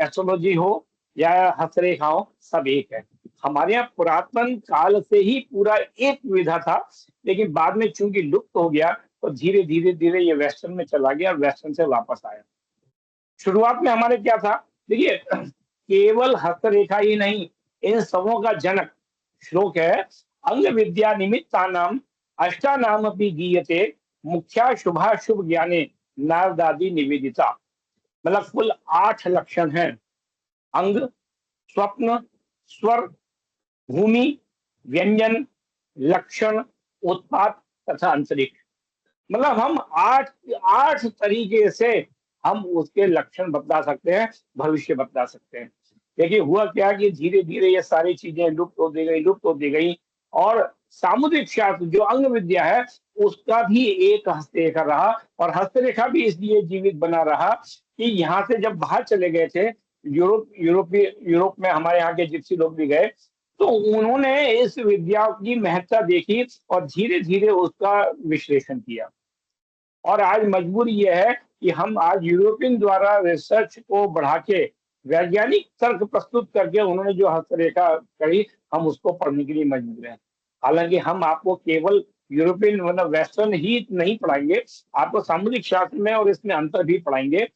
एस्ट्रोलॉजी हो या हस्तरेखा हो, सब एक है। हमारे यहाँ पुरातन काल से ही पूरा एक विधा था, लेकिन बाद में चूंकि लुप्त हो गया तो धीरे धीरे धीरे ये वेस्टर्न में चला गया, वेस्टर्न से वापस आया। शुरुआत में हमारे क्या था, देखिए, केवल हस्तरेखा ही नहीं, इन सबों का जनक श्लोक है, अंग विद्या निमित्तानाम अष्टानाम अपि गीयते मुख्या शुभा शुभ ज्ञाने नारदादि निवेदिता। मतलब कुल 8 लक्षण हैं। अंग, स्वप्न, स्वर, भूमि, व्यंजन, लक्षण, उत्पाद तथा अंतरिक्ष। मतलब हम 8 तरीके से हम उसके लक्षण बता सकते हैं, भविष्य बता सकते हैं। देखिए हुआ क्या कि धीरे धीरे ये सारी चीजें लुप्त होती गई और सामुद्रिक शास्त्र जो अंग विद्या है उसका भी एक हस्तरेखा रहा, और हस्तरेखा भी इसलिए जीवित बना रहा कि यहाँ से जब बाहर चले गए थे, यूरोप में हमारे यहाँ के जिप्सी लोग भी गए, तो उन्होंने इस विद्या की महत्ता देखी और धीरे धीरे उसका विश्लेषण किया। और आज मजबूरी यह है कि हम आज यूरोपियन द्वारा रिसर्च को बढ़ा के वैज्ञानिक तर्क प्रस्तुत करके उन्होंने जो हस्तरेखा करी, हम उसको पढ़ने के लिए मजबूर हैं। हालांकि हम आपको केवल यूरोपियन मतलब वेस्टर्न ही नहीं पढ़ाएंगे, आपको सामुदायिक शास्त्र में और इसमें अंतर भी पढ़ाएंगे।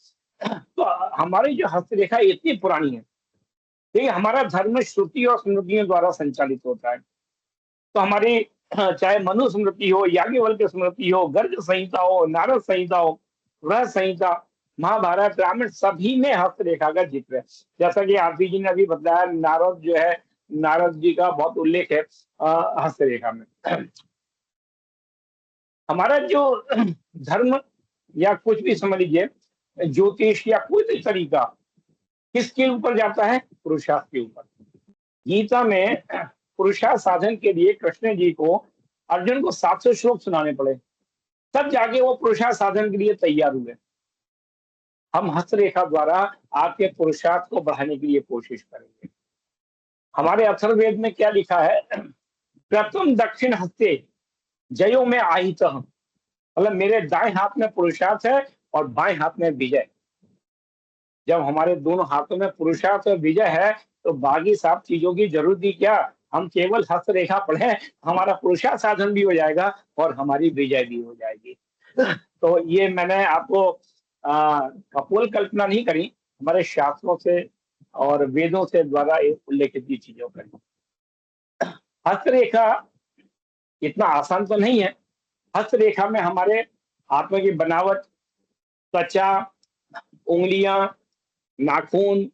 तो हमारी जो हस्तरेखा इतनी पुरानी है, देखिए हमारा धर्म श्रुति और स्मृतियों द्वारा संचालित होता है। तो हमारी चाहे मनु स्मृति हो, याज्ञवल्क्य स्मृति हो, गर्ग संहिता हो, नारद संहिता हो, वह संहिता, महाभारत, रामायण, सभी में हस्तरेखा का जिक्र है। जैसा कि आरती जी ने अभी बताया, नारद जो है, नारद जी का बहुत उल्लेख है हस्तरेखा में। हमारा जो धर्म या कुछ भी समझ लीजिए, ज्योतिष या कोई भी तरीका किसके ऊपर जाता है? पुरुषार्थ के ऊपर। गीता में पुरुषार्थ साधन के लिए कृष्ण जी को, अर्जुन को 700 श्लोक सुनाने पड़े, तब जाके वो पुरुषार्थ साधन के लिए तैयार हुए। हम हस्तरेखा द्वारा आपके पुरुषार्थ को बढ़ाने के लिए कोशिश करेंगे। हमारे अथर्ववेद में क्या लिखा है? प्रथम दक्षिण हस्ते जयो में आहित, मतलब मेरे दाएं हाथ में पुरुषार्थ है और बाएं हाथ में विजय। जब हमारे दोनों हाथों में पुरुषार्थ और विजय है तो बाकी सब चीजों की जरूरत ही क्या? हम केवल हस्तरेखा पढ़े, हमारा पुरुषार्थ साधन भी हो जाएगा और हमारी विजय भी हो जाएगी। तो ये मैंने आपको कपोल कल्पना नहीं करी, हमारे शास्त्रों से और वेदों से द्वारा उल्लेखित की चीजों पर। हस्तरेखा इतना आसान तो नहीं है। हस्तरेखा में हमारे हाथों की बनावट, त्वचा, उंगलियां, नाखून,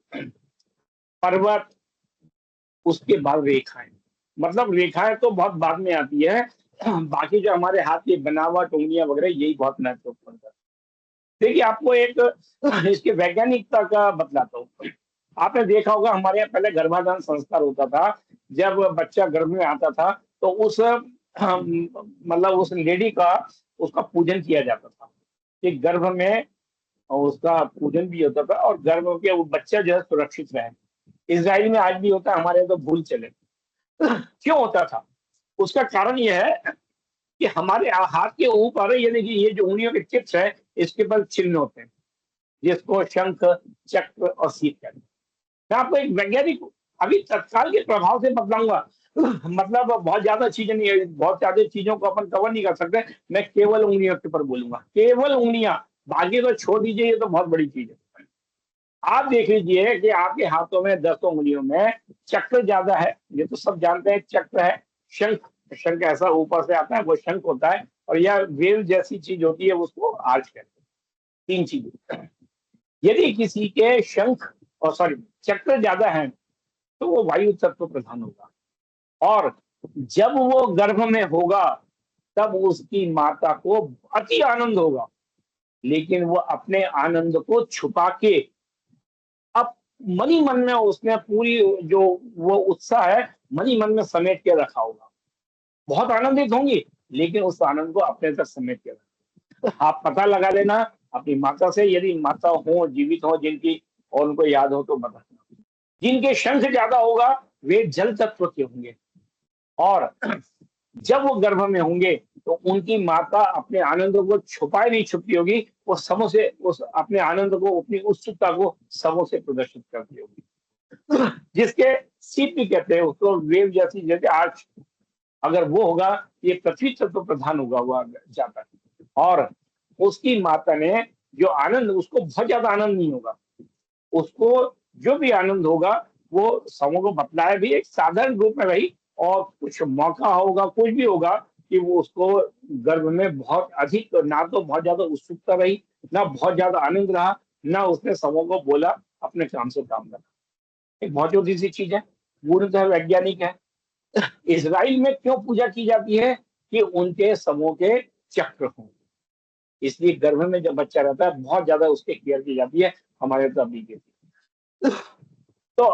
पर्वत, उसके बाद रेखाएं। मतलब रेखाएं तो बहुत बाद में आती है, बाकी जो हमारे हाथ की बनावट, उंगलियां वगैरह, यही बहुत महत्वपूर्ण है। देखिए आपको एक इसके वैज्ञानिकता का बतलाता हूँ। आपने देखा होगा हमारे यहाँ पहले गर्भाधान संस्कार होता था। जब बच्चा गर्भ में आता था तो उस मतलब उस लेडी का उसका पूजन किया जाता था कि गर्भ में उसका पूजन भी होता था और गर्भ के वो बच्चा जो है सुरक्षित रहे। इजराइल में आज भी होता है, हमारे यहाँ तो भूल चले। क्यों होता था? उसका कारण यह है कि हमारे हाथ के ऊपर यानी कि ये जो उंगलियों के टिप्स है, इसके पर चिन्ह होते हैं जिसको शंख, चक्र और सीत कहते हैं। मैं आपको एक वैज्ञानिक अभी तत्काल के प्रभाव से बतलाऊंगा। मतलब बहुत ज्यादा चीजें नहीं है, बहुत ज्यादा चीजों को अपन कवर नहीं कर सकते। मैं केवल उंगलियों के ऊपर बोलूंगा, केवल उंगलियां, बाकी तो छोड़ दीजिए, ये तो बहुत बड़ी चीज है। आप देख लीजिए कि आपके हाथों में 10 उंगलियों में चक्र ज्यादा है, ये तो सब जानते हैं चक्र है। शंख, शंख ऐसा ऊपर से आता है, वो शंख होता है, और यह वेल जैसी चीज होती है, उसको आर्च कहते हैं। 3 चीजें। यदि किसी के शंख और सॉरी चक्र ज्यादा है तो वो वायु तत्व प्रधान होगा, और जब वो गर्भ में होगा तब उसकी माता को अति आनंद होगा, लेकिन वो अपने आनंद को छुपा के अब मन ही मन में उसने पूरी जो वो उत्साह है मन ही मन में समेट के रखा होगा। बहुत आनंदित होंगी लेकिन उस आनंद को अपने तक समेट के रखा। आप पता लगा लेना अपनी माता से, यदि माता हो जीवित हो जिनकी और उनको याद हो तो बताना। जिनके शंख ज्यादा होगा वे जल तत्व के होंगे, और जब वो गर्भ में होंगे तो उनकी माता अपने आनंद को छुपाए नहीं छुपती होगी, वो सबों से उस अपने आनंद को, अपनी उत्सुकता को सबों से प्रदर्शित करती होगी। जिसके सीप भी कहते हैं उसको, वेव जैसी, जैसे आर्च अगर वो होगा, ये पृथ्वी तत्व प्रधान होगा वो जाता है, और उसकी माता ने जो आनंद, उसको बहुत ज्यादा आनंद नहीं होगा, उसको जो भी आनंद होगा वो समूह को बतलाया भी एक साधारण रूप में रही, और कुछ मौका होगा, कुछ भी होगा कि वो उसको गर्भ में बहुत अधिक, ना तो बहुत ज्यादा उत्सुकता रही, ना बहुत ज्यादा आनंद रहा, ना उसने समूह को बोला अपने काम से काम करना। एक बहुत छोटी सी चीज है, पूर्णतः वैज्ञानिक है। इजराइल में क्यों पूजा की जाती है कि उनके समूह के चक्र हों, इसलिए गर्भ में जब बच्चा रहता है बहुत ज्यादा उसकी केयर की जाती है, हमारे तो अभी की। तो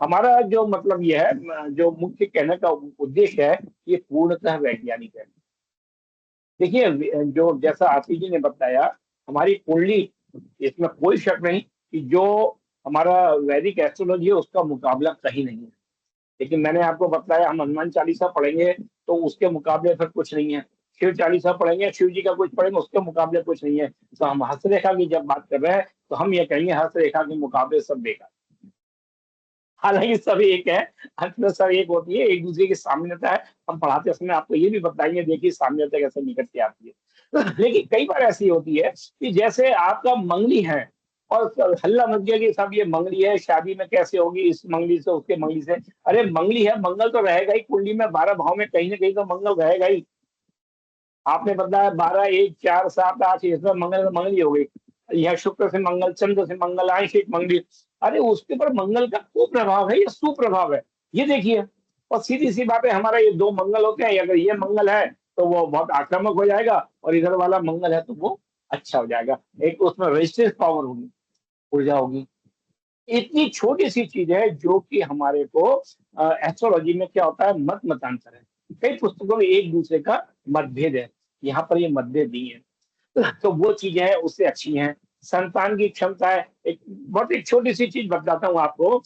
हमारा जो मतलब ये है, जो मुख्य कहने का उद्देश्य है, ये पूर्णतः वैज्ञानिक है। देखिए जो जैसा आरती जी ने बताया, हमारी कुंडली, इसमें कोई शक नहीं कि जो हमारा वैदिक एस्ट्रोलॉजी है उसका मुकाबला कहीं नहीं है, लेकिन मैंने आपको बताया हम हनुमान चालीसा पढ़ेंगे तो उसके मुकाबले फिर कुछ नहीं है, शिव चालीसा पढ़ेंगे, शिव जी का कुछ पढ़ेंगे, उसके मुकाबले कुछ नहीं है। तो हम हस्तरेखा की जब बात कर रहे हैं तो हम ये कहेंगे हस्तरेखा के मुकाबले सब बेकार। हालांकि सब एक है, अंत में सब एक होती है, एक दूसरे की साम्यता है। हम पढ़ाते समय आपको ये भी बताएंगे, देखिए साम्यता कैसे निकट के आती है। लेकिन कई बार ऐसी होती है कि जैसे आपका मंगली है और हल्ला मच गया कि सब ये मंगली है, शादी में कैसे होगी, इस मंगली से उसके मंगली से। अरे मंगली है, मंगल तो रहेगा ही, कुंडली में 12 भाव में कहीं ना कहीं तो मंगल रहेगा ही। आपने बताया 12, 1, 4, 7, 8, इसमें मंगल मंगली हो गई, यह शुक्र से मंगल, चंद्र से मंगल, आंशिक मंगली। अरे उसके ऊपर मंगल का कुप्रभाव है या सुप्रभाव है, ये देखिए। और सीधी सी बात है, हमारा ये 2 मंगल होते हैं, अगर ये मंगल है तो वो बहुत आक्रामक हो जाएगा, और इधर वाला मंगल है तो वो अच्छा हो जाएगा। एक उसमें रेजिस्टेंस पावर होगी, ऊर्जा होगी। इतनी छोटी सी चीज है जो कि हमारे को एस्ट्रोलॉजी में क्या होता है, मत मतांतर है। कई पुस्तकों में एक दूसरे का मतभेद है, यहाँ पर ये मतभेद नहीं है। तो वो चीजें हैं उससे अच्छी हैं। संतान की क्षमता है, एक छोटी सी चीज बताता हूँ आपको।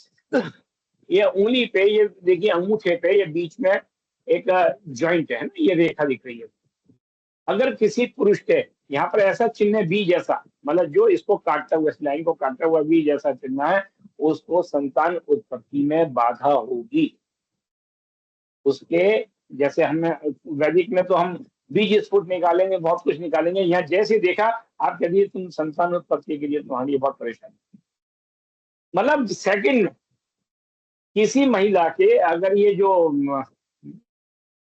ये उंगली पे, ये देखिए अंगूठे पे, ये बीच में एक जॉइंट है ना, ये रेखा दिख रही है। अगर किसी पुरुष के यहाँ पर ऐसा चिन्ह बी जैसा, मतलब जो इसको काटता हुआ, इस लाइन को काटता हुआ बी जैसा चिन्ह है, उसको संतान उत्पत्ति में बाधा होगी। उसके जैसे हमें वैदिक में तो हम बीज स्फुट निकालेंगे, बहुत कुछ निकालेंगे, यहाँ जैसे देखा आप कहिए तुम संतान उत्पत्ति के लिए तुम्हारे लिए बहुत परेशानी। मतलब सेकंड किसी महिला के अगर ये जो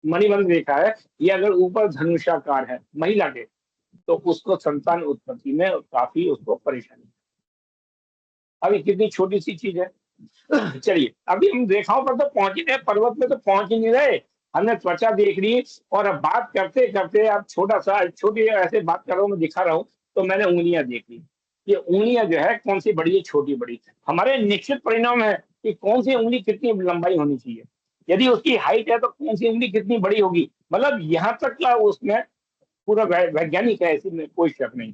मणिबंध रेखा है, ये अगर ऊपर धनुषाकार है महिला के, तो उसको संतान उत्पत्ति में काफी उसको परेशानी। अभी कितनी छोटी सी चीज है। चलिए अभी हम रेखाओं पर तो पहुंच ही नहीं, पर्वत में तो पहुंच ही नहीं रहे, हमने त्वचा देख ली, और अब बात करते करते अब छोटी ऐसे बात कर रहा हूँ, मैं दिखा रहा हूँ, तो मैंने उंगलियां देख ली। ये उंगलियां जो है कौन सी बड़ी है, छोटी बड़ी, हमारे निश्चित परिणाम है कि कौन सी उंगली कितनी लंबाई होनी चाहिए। यदि उसकी हाइट है तो कौन सी उंगली कितनी बड़ी होगी, मतलब यहाँ तक का उसमें पूरा वैज्ञानिक है, ऐसी में कोई शक नहीं।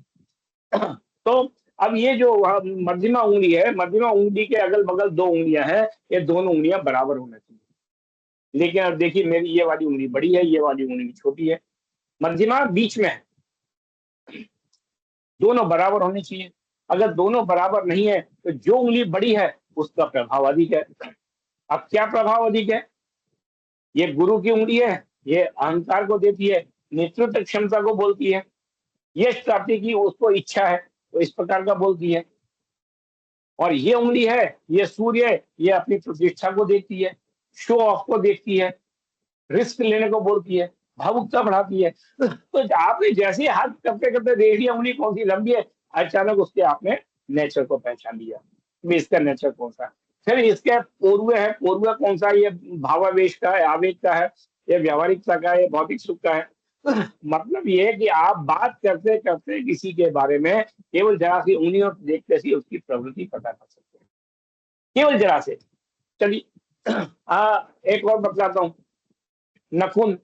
तो अब ये जो मध्यमा उंगली है, मध्यमा उंगली के अगल बगल 2 उंगलियां हैं, ये दोनों उंगलियां बराबर होना चाहिए। लेकिन अब देखिए मेरी ये वाली उंगली बड़ी है, ये वाली उंगली छोटी है, मध्यमा बीच में है, दोनों बराबर होनी चाहिए। अगर दोनों बराबर नहीं है तो जो उंगली बड़ी है उसका प्रभाव अधिक है। अब क्या प्रभाव अधिक है, ये गुरु की उंगली है, ये अहंकार को देती है, नेतृत्व क्षमता को बोलती है, यश प्राप्ति की उसको इच्छा है तो इस प्रकार का बोलती है। और ये उंगली है, ये सूर्य, ये अपनी प्रतिष्ठा को देखती है, शो ऑफ को देखती है, रिस्क लेने को बोलती है, भावुकता बढ़ाती है। तो आपने जैसे हाथ करते करते देख लिया उंगली कौन सी लंबी है, अचानक उसके आपने नेचर को पहचान लिया कि इसका नेचर कौन सा है। फिर इसके पूर्व है, पूर्व कौन सा, ये भावावेश का है, आवेग का है, ये व्यावहारिकता का है, ये भौतिक सुख का है। मतलब ये है कि आप बात करते करते किसी के बारे में केवल जरा सी उंगलियों देखते ही उसकी प्रवृत्ति पता कर सकते हैं, केवल जरा से। चलिए एक और बतलाता हूँ। नखून,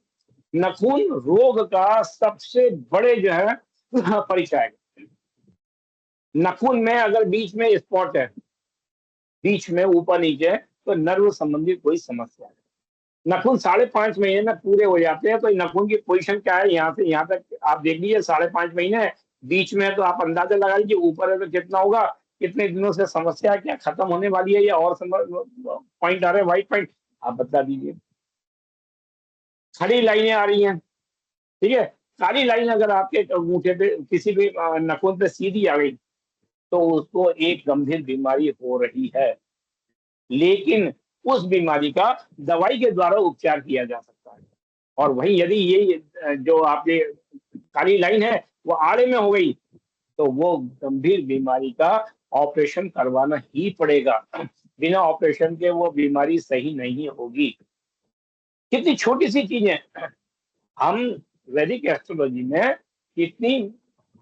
नखून रोग का सबसे बड़े जो है परिचय। नखून में अगर बीच में स्पॉट है, बीच में ऊपर नीचे, तो नर्व संबंधी कोई समस्या है। नखून 5.5 महीने में पूरे हो जाते हैं। तो नखून की पोजीशन क्या है, यहाँ से यहाँ तक आप देख लीजिए, 5.5 महीने है। बीच में है तो आप अंदाजा लगा लीजिए, ऊपर है तो कितना होगा, कितने दिनों से समस्या क्या खत्म होने वाली है, या और पॉइंट आ रहे हैं, व्हाइट पॉइंट, आप बता दीजिए। खड़ी लाइनें आ रही हैं, ठीक है। काली लाइन अगर आपके अंगूठे पे किसी भी नखून पे सीधी आ गई तो उसको एक गंभीर बीमारी हो रही है, लेकिन उस बीमारी का दवाई के द्वारा उपचार किया जा सकता है। और वहीं यदि ये जो आपके काली लाइन है वो आड़े में हो गई तो वो गंभीर बीमारी का ऑपरेशन करवाना ही पड़ेगा। बिना ऑपरेशन के वो बीमारी सही नहीं होगी। कितनी छोटी सी चीजें हम वैदिक एस्ट्रोलॉजी में कितनी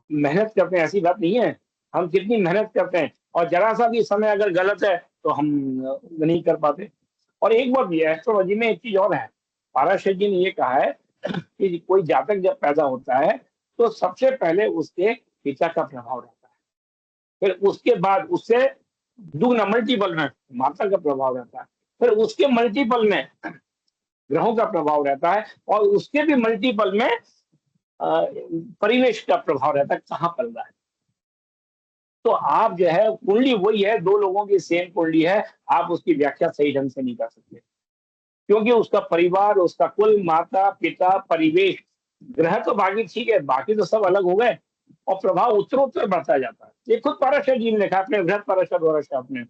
मेहनत करते हैं, ऐसी बात नहीं है। हम कितनी मेहनत करते हैं और जरा सा भी समय अगर गलत है तो हम नहीं कर पाते। और एक बात ये एस्ट्रोलॉजी में एक चीज और है, पाराशर जी ने ये कहा है कि कोई जातक जब पैदा होता है तो सबसे पहले उसके पिता का प्रभाव रहता है, फिर उसके बाद उससे दुगना मल्टीपल में माता का प्रभाव रहता है, फिर उसके मल्टीपल में ग्रहों का प्रभाव रहता है, और उसके भी मल्टीपल में परिवेश का प्रभाव रहता है, कहाँ पल रहा है। तो आप जो है कुंडली वही है, दो लोगों की सेम कुंडली है, आप उसकी व्याख्या सही ढंग से नहीं कर सकते, क्योंकि उसका परिवार, उसका कुल, माता पिता, परिवेश, ग्रह तो बाकी ठीक है, बाकी तो सब अलग हो गए, और प्रभाव उत्तरोत्तर बढ़ता जाता है। ये खुद पाराशर जी ने लिखा अपने वृहत पाराशर द्वारा शाप में।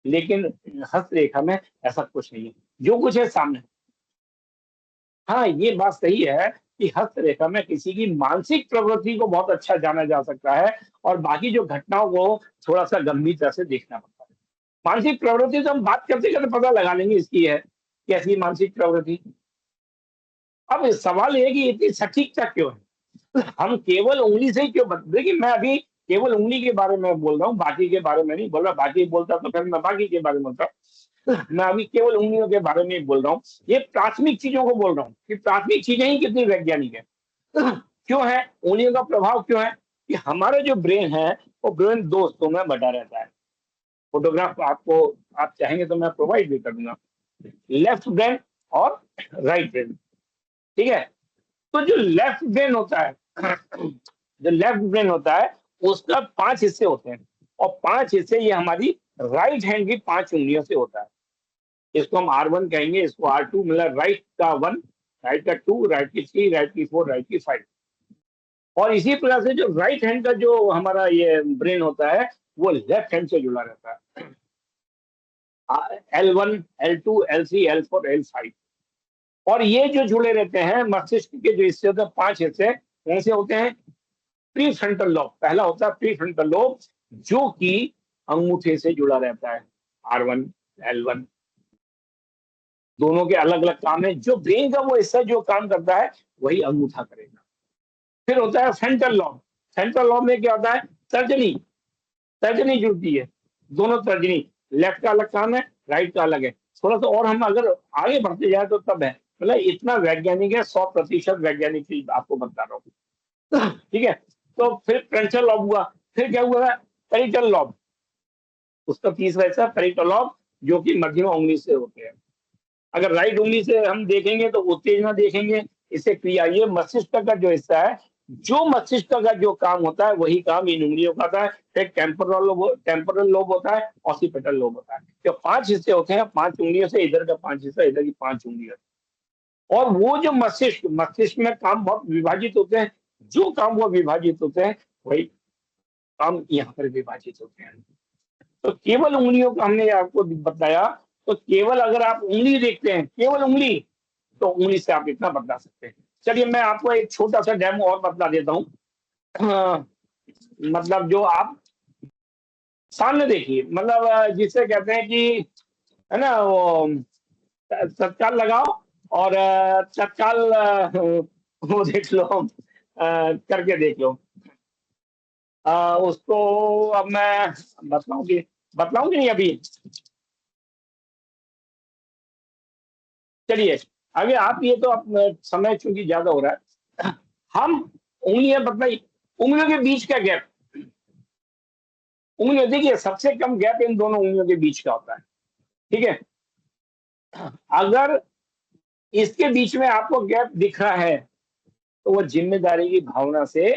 लेकिन हस्तरेखा में ऐसा कुछ नहीं है, जो कुछ है सामने। हाँ, ये बात सही है कि हस्तरेखा में किसी की मानसिक प्रवृत्ति को बहुत अच्छा जाना जा सकता है, और बाकी जो घटनाओं को थोड़ा सा गंभीरता से देखना पड़ता है। मानसिक प्रवृत्ति तो हम बात करते करते पता लगा लेंगे इसकी है कैसी मानसिक प्रवृत्ति। अब सवाल ये कि इतनी सटीकता क्यों है, हम केवल उंगली से ही क्यों देखिए, मैं अभी केवल उंगली के बारे में बोल रहा हूँ, बाकी के बारे में नहीं बोल रहा। बाकी बोलता तो फिर मैं बाकी के बारे में बोलता। मैं अभी केवल उंगलियों के बारे में बोल रहा हूँ। ये प्राथमिक चीजों को बोल रहा हूँ कि प्राथमिक चीजें ही कितनी वैज्ञानिक है। क्यों है उंगलियों का प्रभाव, क्यों है कि हमारा जो ब्रेन है वो ब्रेन दो हिस्सों में बटा रहता है। फोटोग्राफ आपको आप चाहेंगे तो मैं प्रोवाइड भी कर दूंगा, लेफ्ट ब्रेन और राइट ब्रेन, ठीक है। तो जो लेफ्ट ब्रेन होता है जो लेफ्ट ब्रेन होता है उसका 5 हिस्से होते हैं, और 5 हिस्से ये हमारी राइट हैंड की 5 उंगलियों से होता है। इसको हम R1 कहेंगे, इसको R2, मतलब राइट का 1, राइट का 2, राइट की 3, राइट की 4, राइट की 5। और इसी प्रकार से जो राइट हैंड का जो हमारा ये ब्रेन होता है वो लेफ्ट हैंड से जुड़ा रहता है। L1, L2, L3, L4, L5। और ये जो जुड़े रहते हैं मस्तिष्क के जो हिस्से होते हैं, 5 हिस्से कौन से होते हैं? प्री फ्रंटल लोब, पहला होता है प्री फ्रंटल लोब, जो कि अंगूठे से जुड़ा रहता है। R1, L1 दोनों के अलग अलग काम है। जो ब्रेन का वो हिस्सा जो काम करता है वही अंगूठा करेगा। फिर होता है फ्रंटल लॉब। फ्रंटल लॉब में क्या होता है? तर्जनी, तर्जनी जुड़ती है, दोनों तर्जनी, लेफ्ट का अलग काम है, राइट का अलग है। थोड़ा सा और हम अगर आगे बढ़ते जाए तो तब है, मतलब इतना वैज्ञानिक है, 100% वैज्ञानिक चीज आपको बता रहा हूँ, ठीक है। तो फिर फ्रंटल लॉब हुआ, फिर क्या हुआ? पेरिटल लॉब, उसका तीसरा हिस्सा पेरिटल लॉब, जो कि मध्यमा उंगली से होते हैं। अगर राइट उंगली से हम देखेंगे तो उत्तेजना देखेंगे, इससे क्रिया। ये मस्तिष्क का जो हिस्सा है, जो मस्तिष्क का जो काम होता है वही काम इन उंगलियों का होता है। फिर टेम्पोरल लोब होता है, ऑसिपिटल लोब होता है। जो 5 हिस्से होते हैं, 5 उंगलियों से, इधर का 5 हिस्सा, इधर की 5 उंगलियां। और वो जो मस्तिष्क में काम बहुत विभाजित होते हैं, जो काम वो विभाजित होते हैं वही काम यहाँ पर विभाजित होते हैं। तो केवल उंगलियों का हमने आपको बताया। तो केवल अगर आप उंगली देखते हैं, केवल उंगली, तो उंगली से आप इतना बता सकते हैं। चलिए मैं आपको एक छोटा सा डेमो और बता देता हूँ। मतलब जो आप सामने देखिए, मतलब जिसे कहते हैं कि है ना वो तत्काल लगाओ और तत्काल वो देख लो, करके देख लो। उसको अब मैं बतलाऊं कि नहीं अभी? चलिए, आगे आप ये तो अब समय चूंकि ज्यादा हो रहा है, हम उंगलियां बतलाई, उंगलियों के बीच का गैप, उंगलियां देखिए सबसे कम गैप इन दोनों उंगलियों के बीच का होता है, ठीक है। अगर इसके बीच में आपको गैप दिख रहा है तो वो जिम्मेदारी की भावना से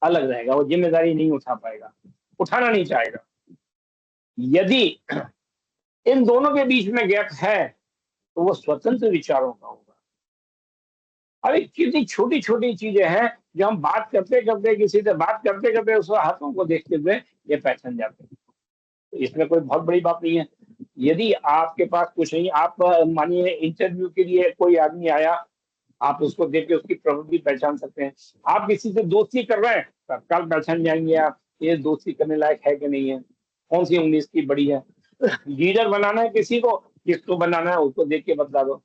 अलग रहेगा, वो जिम्मेदारी नहीं उठा पाएगा, उठाना नहीं चाहेगा। यदि इन दोनों के बीच में गैप है तो वो स्वतंत्र विचारों का होगा। अरे कितनी छोटी छोटी चीजें हैं जो हम बात करते करते, किसी से बात करते करते उस हाथों को देखते हुए ये पहचान जाते हैं। तो इसमें कोई बहुत बड़ी बात नहीं है। यदि आपके पास कुछ नहीं, आप मानिए इंटरव्यू के लिए कोई आदमी आया, आप उसको देख के उसकी प्रवृत्ति पहचान सकते हैं। आप किसी से दोस्ती कर रहे हैं, तत्काल पहचान जाएंगे आप ये दोस्ती करने लायक है कि नहीं है, कौन सी उंगली इसकी बड़ी है। लीडर बनाना है किसी को, किसको बनाना है उसको देख के बतला दो।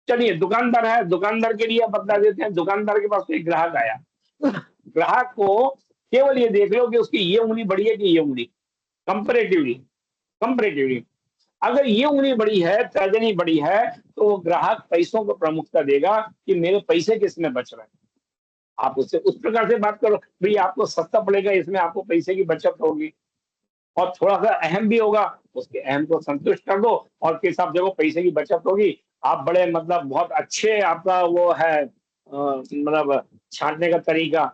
चलिए दुकानदार है, दुकानदार के लिए आप बता देते हैं। दुकानदार के पास एक ग्राहक आया, ग्राहक को केवल ये देख लो कि उसकी ये उंगली बड़ी है कि ये उंगली, कंपेरेटिवली कंपेरेटिवली अगर ये उंगली बड़ी है, तर्जनी बड़ी है, तो वो ग्राहक पैसों को प्रमुखता देगा कि मेरे पैसे किसमें बच रहे हैं। आप उससे उस प्रकार से बात करो, भाई आपको सस्ता पड़ेगा, इसमें आपको पैसे की बचत होगी और थोड़ा सा अहम भी होगा, उसके अहम को संतुष्ट कर दो और किस हिसाब से वो पैसे की बचत होगी। आप बड़े मतलब बहुत अच्छे, आपका वो है मतलब छांटने का तरीका,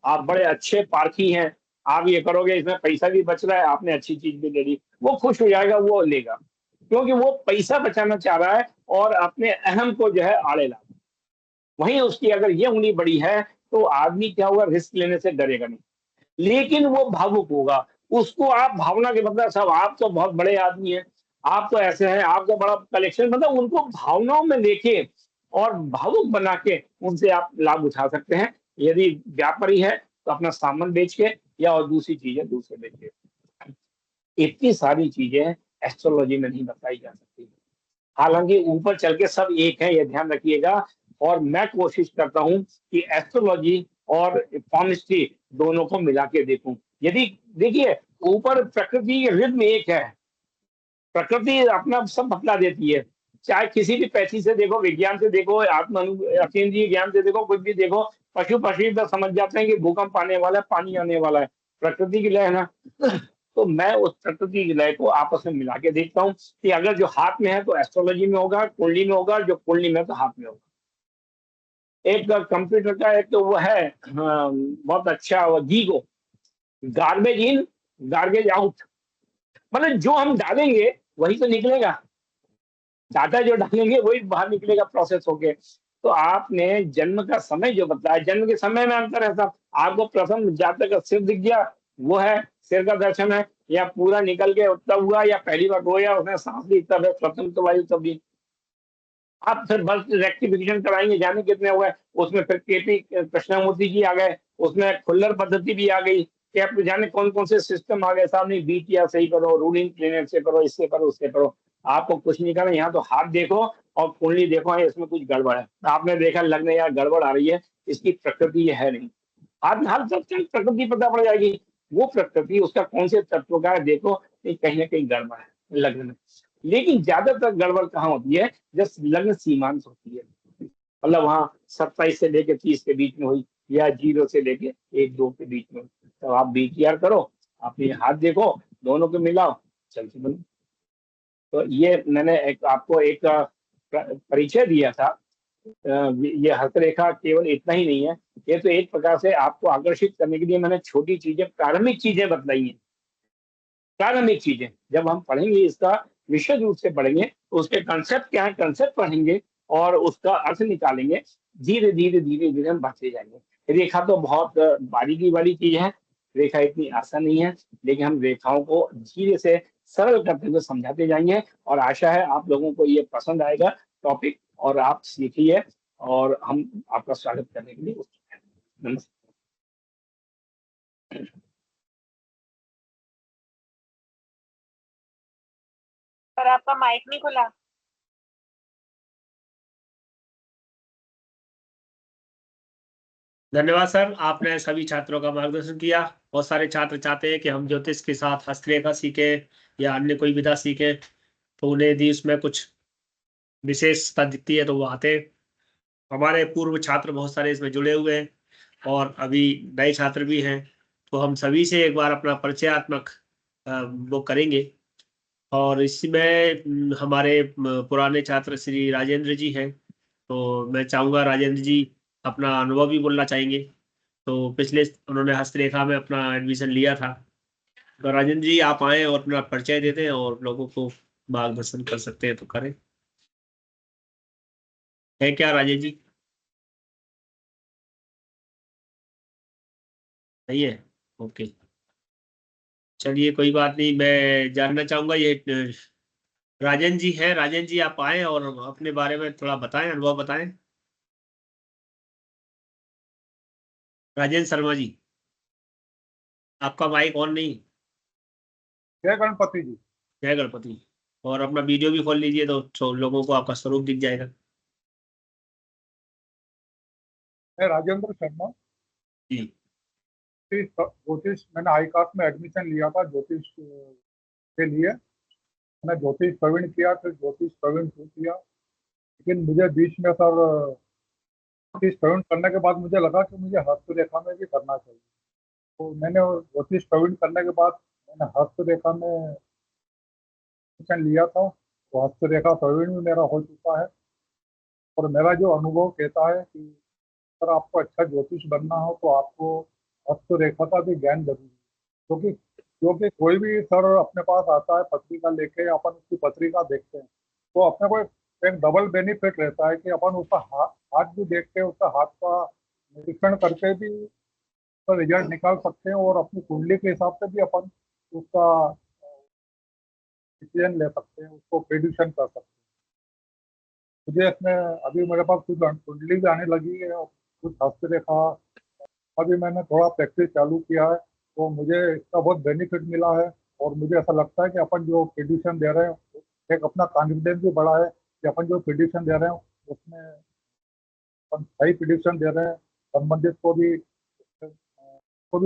आप बड़े अच्छे पारखी हैं, आप ये करोगे इसमें पैसा भी बच रहा है, आपने अच्छी चीज भी दे दी, वो खुश हो जाएगा, वो लेगा, क्योंकि वो पैसा बचाना चाह रहा है और अपने अहम को जो है आड़े ला। वहीं उसकी अगर ये उंगली बड़ी है तो आदमी क्या होगा, रिस्क लेने से डरेगा नहीं, लेकिन वो भावुक होगा। उसको आप भावना के मतलब साहब आप तो बहुत बड़े आदमी हैं, आप तो ऐसे हैं, आपका बड़ा कलेक्शन, मतलब उनको भावनाओं में लेके और भावुक बना के उनसे आप लाभ उठा सकते हैं। यदि व्यापारी है तो अपना सामान बेच के या और दूसरी चीजें दूसरे बेच के। इतनी सारी चीजें एस्ट्रोलॉजी में नहीं बताई जा सकती। हालांकि ऊपर चल के सब एक है, ये ध्यान रखिएगा। और मैं कोशिश करता हूं कि एस्ट्रोलॉजी और पॉमिस्ट्री दोनों को मिला के देखूं। यदि देखिए ऊपर प्रकृति की रिद्म एक है, प्रकृति अपना सब बतला देती है, चाहे किसी भी पैथी से देखो, विज्ञान से देखो, अतीन्द्रिय ज्ञान से देखो, कुछ भी देखो, पशु पक्षी तो समझ जाते हैं कि भूकंप आने वाला है, पानी आने वाला है, प्रकृति की लय है ना। तो मैं उस प्रकृति की लय को आपस में मिला के देखता हूँ कि अगर जो हाथ में है तो एस्ट्रोलॉजी में होगा, कुंडली में होगा, जो कुंडली में है तो हाथ में होगा। एक कंप्यूटर का एक तो वो है बहुत अच्छा, वो GIGO, garbage in garbage out, मतलब जो हम डालेंगे वही तो निकलेगा, डाटा जो डालेंगे वही बाहर निकलेगा प्रोसेस होके। तो आपने जन्म का समय जो बताया, जन्म के समय में अंतर है साहब। आपको प्रथम जातक का सिर दिख गया, वो है सिर का दर्शन है, या पूरा निकल के तब हुआ, या पहली बार रोया उसने सांस ली तब है, प्रथम तो वायु तब भी। आप फिर बस रेक्टिफिकेशन कराएंगे, जाने कितने हुए उसमें, फिर केपी कृष्णमूर्ति जी आ गए, उसमें खुल्लर पद्धति भी आ गई, कि आप जाने कौन कौन से सिस्टम आ गए सामने, बीटिया सही करो, रूलिंग प्लेनेट से करो, इससे करो उससे करो। आपको कुछ नहीं करना, यहाँ तो हाथ देखो और कुंडली देखो है इसमें कुछ गड़बड़ है, आपने देखा लगने यार गड़बड़ आ रही है, इसकी प्रकृति ये है नहीं। हाथ हाथ सब प्रकृति पता पड़ जाएगी, वो प्रकृति उसका कौन से तत्व का है देखो, कहीं ना कहीं गड़बड़ है लग्न में। लेकिन ज्यादातर गड़बड़ कहाँ होती है, जब लग्न सीमांत होती है, मतलब वहाँ 27 से लेके 30 के बीच में हुई, या 0 से लेके 1-2 के बीच में, तो आप बीटीआर करो, आप ये हाथ देखो, दोनों को मिलाओ, चलती बनो। तो ये मैंने आपको एक परिचय दिया था। ये हस्तरेखा केवल इतना ही नहीं है, ये तो एक प्रकार से आपको आकर्षित करने के लिए मैंने छोटी चीजें, प्रारंभिक चीजें बतलाई हैं। प्रारंभिक चीजें जब हम पढ़ेंगे, इसका विशद रूप से पढ़ेंगे तो उसके कंसेप्ट क्या है, कंसेप्ट पढ़ेंगे और उसका अर्थ निकालेंगे, धीरे धीरे धीरे धीरे हम बढ़ते जाएंगे। रेखा तो बहुत बारीकी वाली चीज है, रेखा इतनी आसान नहीं है, लेकिन हम रेखाओं को धीरे से सरल करते हुए समझाते जाएंगे, और आशा है आप लोगों को ये पसंद आएगा टॉपिक, और आप सीखिए, और हम आपका स्वागत करने के लिए उत्सुक हैं। नमस्कार। पर आपका माइक नहीं खुला। धन्यवाद सर, आपने सभी छात्रों का मार्गदर्शन किया। बहुत सारे छात्र चाहते हैं कि हम ज्योतिष के साथ हस्तरेखा सीखे या अन्य कोई विधा सीखे, तो उन्हें यदि उसमें कुछ विशेषता दिखती है तो वो आते हैं। हमारे पूर्व छात्र बहुत सारे इसमें जुड़े हुए हैं और अभी नए छात्र भी हैं, तो हम सभी से एक बार अपना परिचयात्मक वो करेंगे। और इसमें हमारे पुराने छात्र श्री राजेंद्र जी हैं, तो मैं चाहूँगा राजेंद्र जी अपना अनुभव भी बोलना चाहेंगे। तो पिछले उन्होंने हस्तरेखा में अपना एडमिशन लिया था, तो राजेंद्र जी आप आए और अपना परिचय देते हैं और लोगों को मार्गदर्शन कर सकते हैं तो करें। है क्या राजेंद्र जी? सही है, ओके। चलिए कोई बात नहीं, मैं जानना चाहूंगा ये राजेंद्र जी हैं। राजेंद्र जी आप आए और अपने बारे में थोड़ा बताएं, अनुभव बताएं। राजेंद्र शर्मा जी, आपका माइक ऑन नहीं। जय गणपति जी। जय गणपति। और अपना वीडियो भी खोल लीजिए तो लोगों को आपका स्वरूप दिख जाएगा। मैं राजेंद्र शर्मा। जी। ज्योतिष मैंने आईकास्ट में एडमिशन लिया था ज्योतिष के लिए। मैंने ज्योतिष प्रवीण किया, फिर ज्योतिष प्रवीण शुरू किया, लेकिन मुझे बीच में सर ज्योतिष प्रवीण करने के बाद मुझे लगा कि मुझे हस्तरेखा में भी करना चाहिए। तो मैंने ज्योतिष प्रवीण करने के बाद मैंने हस्तरेखा में एडमिशन लिया था, तो हस्तरेखा प्रवीण भी मेरा हो चुका है। और मेरा जो अनुभव कहता है कि अगर आपको अच्छा ज्योतिष बनना हो तो आपको हस्तरेखा का भी ज्ञान जरूरी है। क्योंकि क्योंकि कोई भी सर अपने पास आता है पत्रिका लेके, अपन उसकी पत्रिका देखते हैं तो अपने को एक डबल बेनिफिट रहता है कि अपन उसका हाथ भी देख के उसका हाथ का निरीक्षण करके भी उसका रिजल्ट निकाल सकते हैं और अपनी कुंडली के हिसाब से भी अपन उसका डिसीजन ले सकते हैं, उसको प्रिडिक्शन कर सकते हैं। मुझे इसमें अभी मेरे पास कुछ कुंडली भी आने लगी है और कुछ हस्तरेखा अभी मैंने थोड़ा प्रैक्टिस चालू किया है, तो मुझे इसका बहुत बेनिफिट मिला है। और मुझे ऐसा लगता है कि अपन जो प्रिडिक्शन दे रहे हैं, एक अपना कॉन्फिडेंस भी बढ़ा है कि अपन जो प्रिडिक्शन दे रहे हैं उसमें अपन सही प्रिडिक्शन दे रहे हैं। संबंधित को भी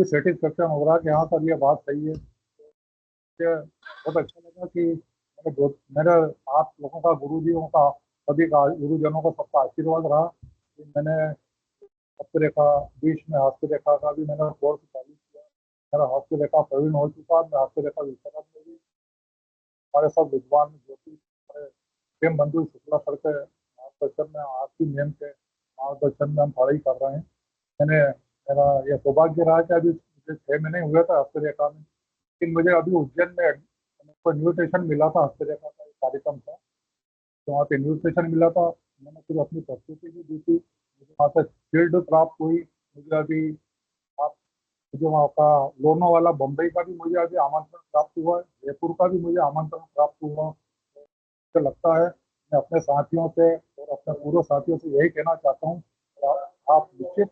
सेटिस्फेक्शन हो रहा है कि हाँ सर ये बात सही है। मुझे बहुत अच्छा लगा कि मेरे आप लोगों का, गुरुजियों का, सभी का, गुरुजनों का सबका आशीर्वाद रहा कि मैंने हस्तरेखा, बीच में हस्तरेखा का भी मैंने कोर्स चालू किया। मेरा हस्तरेखा प्रवीण हो चुका है। मैं हस्तरेखा विशारद में भी हमारे सब विद्वान ज्योतिष हमारे प्रेम बंधु शुक्ला सर के मार्गदर्शन में, आपकी नियम के मार्गदर्शन में हम पढ़ाई कर रहे हैं। मैंने मेरा यह सौभाग्य रहा कि अभी मुझे 6 महीने हुए थे हस्तरेखा में, लेकिन मुझे अभी उज्जैन में इन्विटेशन मिला था, हस्तरेखा का एक कार्यक्रम था, तो वहाँ पे इन्विटेशन मिला था। मैंने फिर अपनी प्रस्तुति भी दी थी, मुझे वहाँ से फील्ड प्राप्त हुई। मुझे अभी आप मुझे वहाँ का लोनावाला बम्बई का भी मुझे अभी आमंत्रण प्राप्त हुआ है, जयपुर का भी मुझे आमंत्रण प्राप्त हुआ। मुझे लगता है मैं अपने साथियों से और अपने पूर्व साथियों से यही कहना चाहता हूँ, आप निश्चित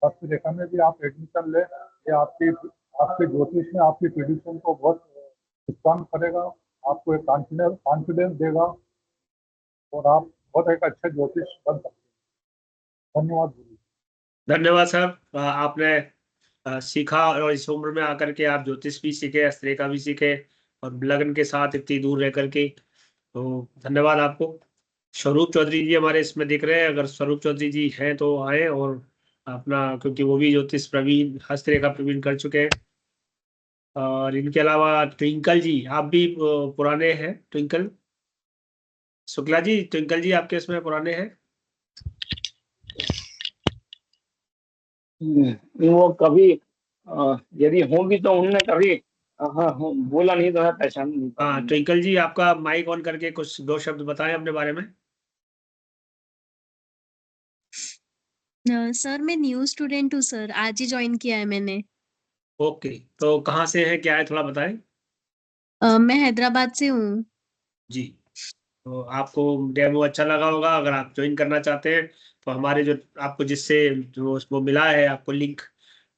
हस्तरेखा में भी आप एडमिशन लें। ये आपके ज्योतिष में आपकी प्रिडिक्शन को बहुत स्ट्रांग करेगा, आपको एक कॉन्फिडेंस देगा और आप बहुत एक अच्छा ज्योतिष बन सकते हैं। धन्यवाद गुरु। धन्यवाद सर, आपने सीखा और इस उम्र में आकर के आप ज्योतिष भी सीखे, हस्तरेखा भी सीखे और लगन के साथ इतनी दूर रह करके, तो धन्यवाद आपको। स्वरूप चौधरी जी हमारे इसमें दिख रहे हैं, अगर स्वरूप चौधरी जी हैं तो आए और अपना, क्योंकि वो भी ज्योतिष प्रवीण, हस्तरेखा प्रवीण कर चुके हैं। और इनके अलावा ट्विंकल जी, आप भी पुराने हैं। ट्विंकल शुक्ला जी, ट्विंकल जी आपके इसमें पुराने हैं। वो कभी यदि होंगी तो उन्होंने कभी हाँ बोला नहीं तो मैं पहचान नहीं हाँ पाऊंगा। ट्विंकल जी, आपका माइक ऑन करके कुछ 2 शब्द बताएं अपने बारे में। सर मैं न्यू स्टूडेंट हूँ सर, आज ही ज्वाइन किया है मैंने। ओके, तो कहाँ से हैं, क्या है, थोड़ा बताएं। मैं हैदराबाद से हूँ। जी, तो आपको डेमो अच्छा लगा होगा। अगर आप ज्वाइन करना चाहते हैं तो हमारे जो आपको जिससे जो वो मिला है आपको लिंक,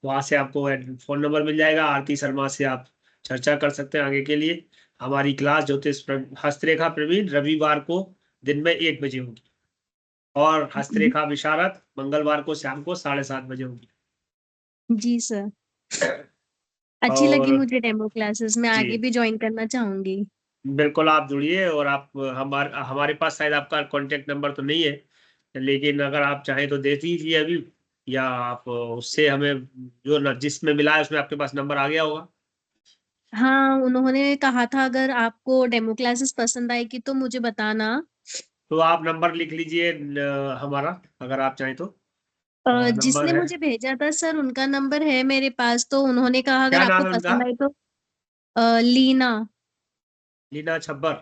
वहां से आपको फोन नंबर मिल जाएगा। आरती शर्मा से आप चर्चा कर सकते हैं आगे के लिए। हमारी क्लास ज्योतिष हस्तरेखा प्रवीण रविवार को दिन में 1 बजे होगी, और हस्तरेखा विशारद मंगलवार को शाम को 7:30 बजे होगी। जी सर, अच्छी लगी और मुझे डेमो क्लासेस, मैं जी आगे भी ज्वाइन करना चाहूंगी। बिल्कुल आप जुड़िए। और आप हमारे पास शायद आपका कांटेक्ट नंबर तो नहीं है, लेकिन अगर आप चाहें तो दे दीजिए अभी, या आप उससे हमें जो जिसमें मिला है उसमें आपके पास नंबर आ गया होगा। हाँ, उन्होंने कहा था अगर आपको डेमो क्लासेस पसंद आएगी तो मुझे बताना। तो आप नंबर लिख लीजिए हमारा, अगर आप चाहें तो। जिसने नंबर है, मुझे भेजा था सर उनका नंबर है मेरे पास, तो उन्होंने कहा अगर क्या आपको नाम है उनका? पसंद आए तो लीना। लीना छब्बर।